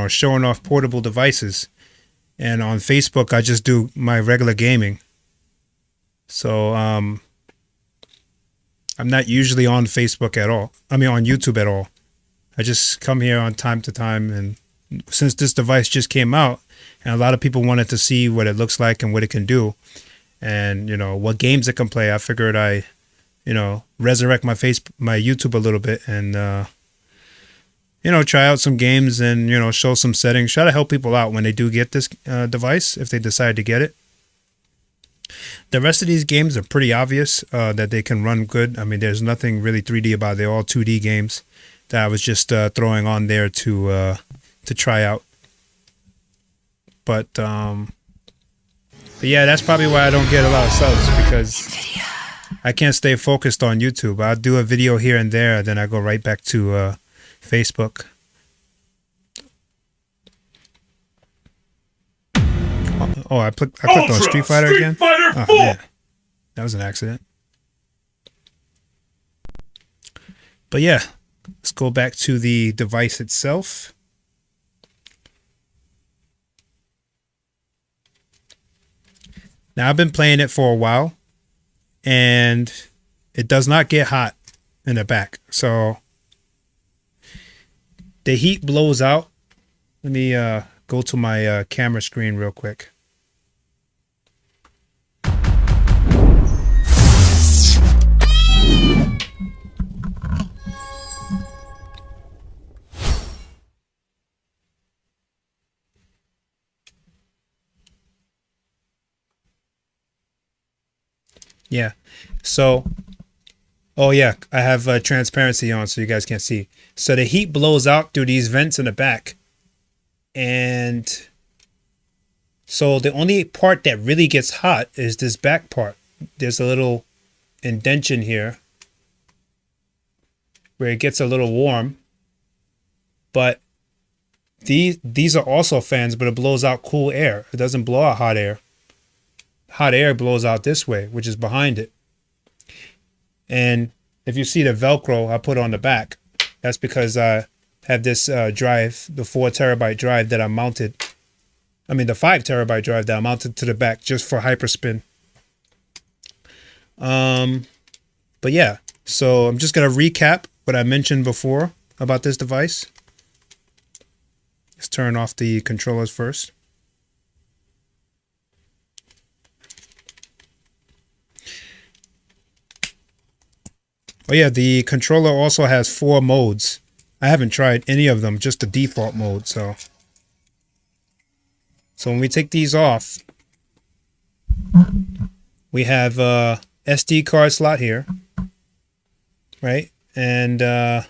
showing off portable devices. And on Facebook, I just do my regular gaming. So I'm not usually on Facebook at all. I mean, on YouTube at all. I just come here on time to time. And since this device just came out, and a lot of people wanted to see what it looks like and what it can do, and what games it can play, I figured I resurrect my YouTube a little bit and try out some games and show some settings, try to help people out when they do get this device, if they decide to get it. The rest of these games are pretty obvious that they can run good. I mean, there's nothing really 3D about it. They're all 2D games that I was just throwing on there to try out. But yeah, that's probably why I don't get a lot of subs, because I can't stay focused on YouTube. I'll do a video here and there, then I go right back to Facebook. Oh, I clicked on Street Fighter again? Oh, yeah. That was an accident. But yeah, let's go back to the device itself. Now, I've been playing it for a while, and it does not get hot in the back. So the heat blows out. Let me go to my camera screen real quick. Yeah. So, oh yeah, I have transparency on so you guys can't see. So the heat blows out through these vents in the back. And so the only part that really gets hot is this back part. There's a little indentation here where it gets a little warm. But these are also fans, but it blows out cool air. It doesn't blow out hot air. Hot air blows out this way, which is behind it. And if you see the Velcro I put on the back, that's because I have this drive, the 4 terabyte drive that I mounted. I mean, the 5 terabyte drive that I mounted to the back just for Hyperspin. But yeah, so I'm just going to recap what I mentioned before about this device. Let's turn off the controllers first. Oh yeah, the controller also has 4 modes. I haven't tried any of them, just the default mode. So when we take these off, we have a SD card slot here, right? And I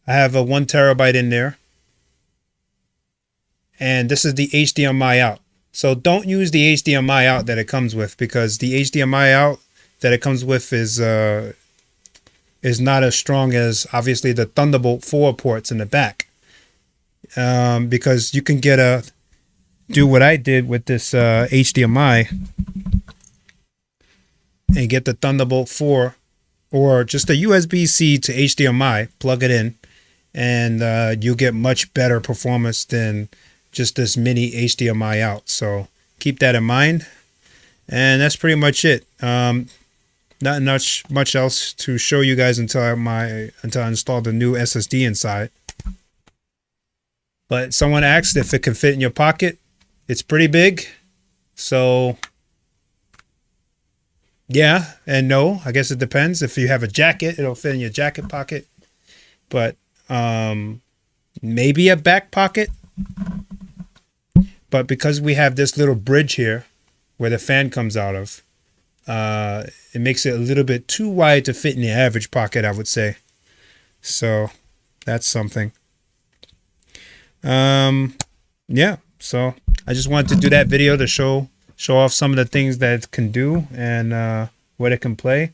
have a 1 terabyte in there. And this is the HDMI out. So don't use the HDMI out that it comes with, because the HDMI out that it comes with is not as strong as obviously the Thunderbolt 4 ports in the back, because you can do what I did with this HDMI and get the Thunderbolt 4 or just a USB-C to HDMI, plug it in, and you get much better performance than just this mini HDMI out. So keep that in mind, and that's pretty much it. Not much else to show you guys until I install the new SSD inside. But someone asked if it can fit in your pocket. It's pretty big. So yeah and no. I guess it depends. If you have a jacket, it'll fit in your jacket pocket. But maybe a back pocket. But because we have this little bridge here where the fan comes out of, it makes it a little bit too wide to fit in the average pocket, I would say. So that's something. Yeah, so I just wanted to do that video to show off some of the things that it can do and what it can play.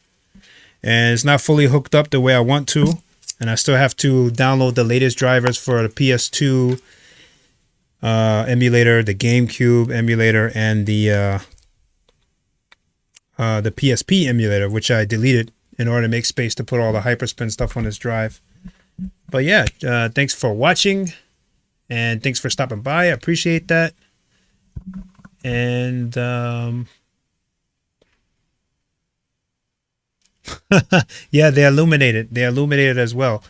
And it's not fully hooked up the way I want to, and I still have to download the latest drivers for the PS2 emulator, the GameCube emulator, and the PSP emulator, which I deleted in order to make space to put all the Hyperspin stuff on this drive. But yeah, thanks for watching, And thanks for stopping by. I appreciate that. And yeah, they illuminated. They illuminated as well.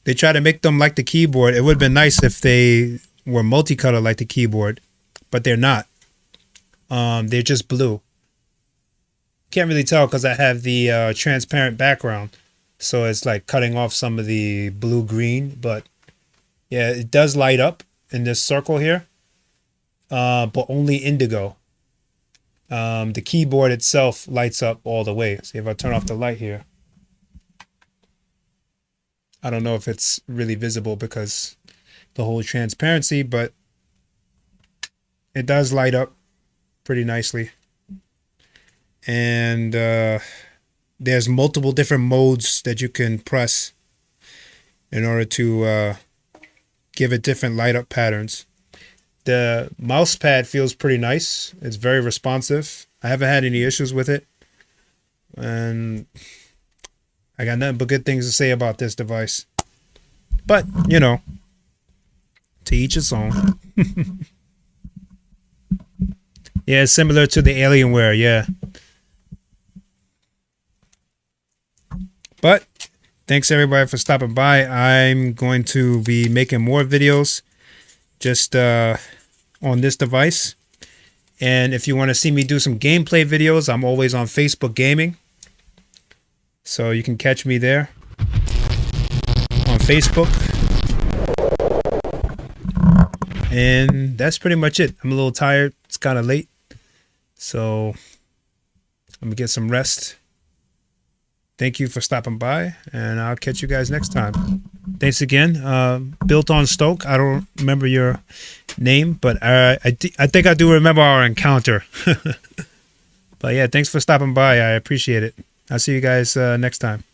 They try to make them like the keyboard. It would have been nice if they were multicolor like the keyboard, but they're not. They're just blue. Can't really tell because I have the transparent background, so it's like cutting off some of the blue-green. But yeah, it does light up in this circle here, but only indigo. The keyboard itself lights up all the way. See if I turn off the light here. I don't know if it's really visible because the whole transparency, but it does light up pretty nicely. And there's multiple different modes that you can press in order to give it different light up patterns. The mouse pad feels pretty nice. It's very responsive. I haven't had any issues with it. And I got nothing but good things to say about this device. But, you know, to each its own. Yeah, it's similar to the Alienware, yeah. But thanks everybody for stopping by. I'm going to be making more videos just on this device. And if you want to see me do some gameplay videos, I'm always on Facebook Gaming. So you can catch me there on Facebook. And that's pretty much it. I'm a little tired. It's kind of late. So I'm going to get some rest. Thank you for stopping by, and I'll catch you guys next time. Thanks again. Built on Stoke. I don't remember your name, but I think I do remember our encounter. But yeah, thanks for stopping by. I appreciate it. I'll see you guys next time.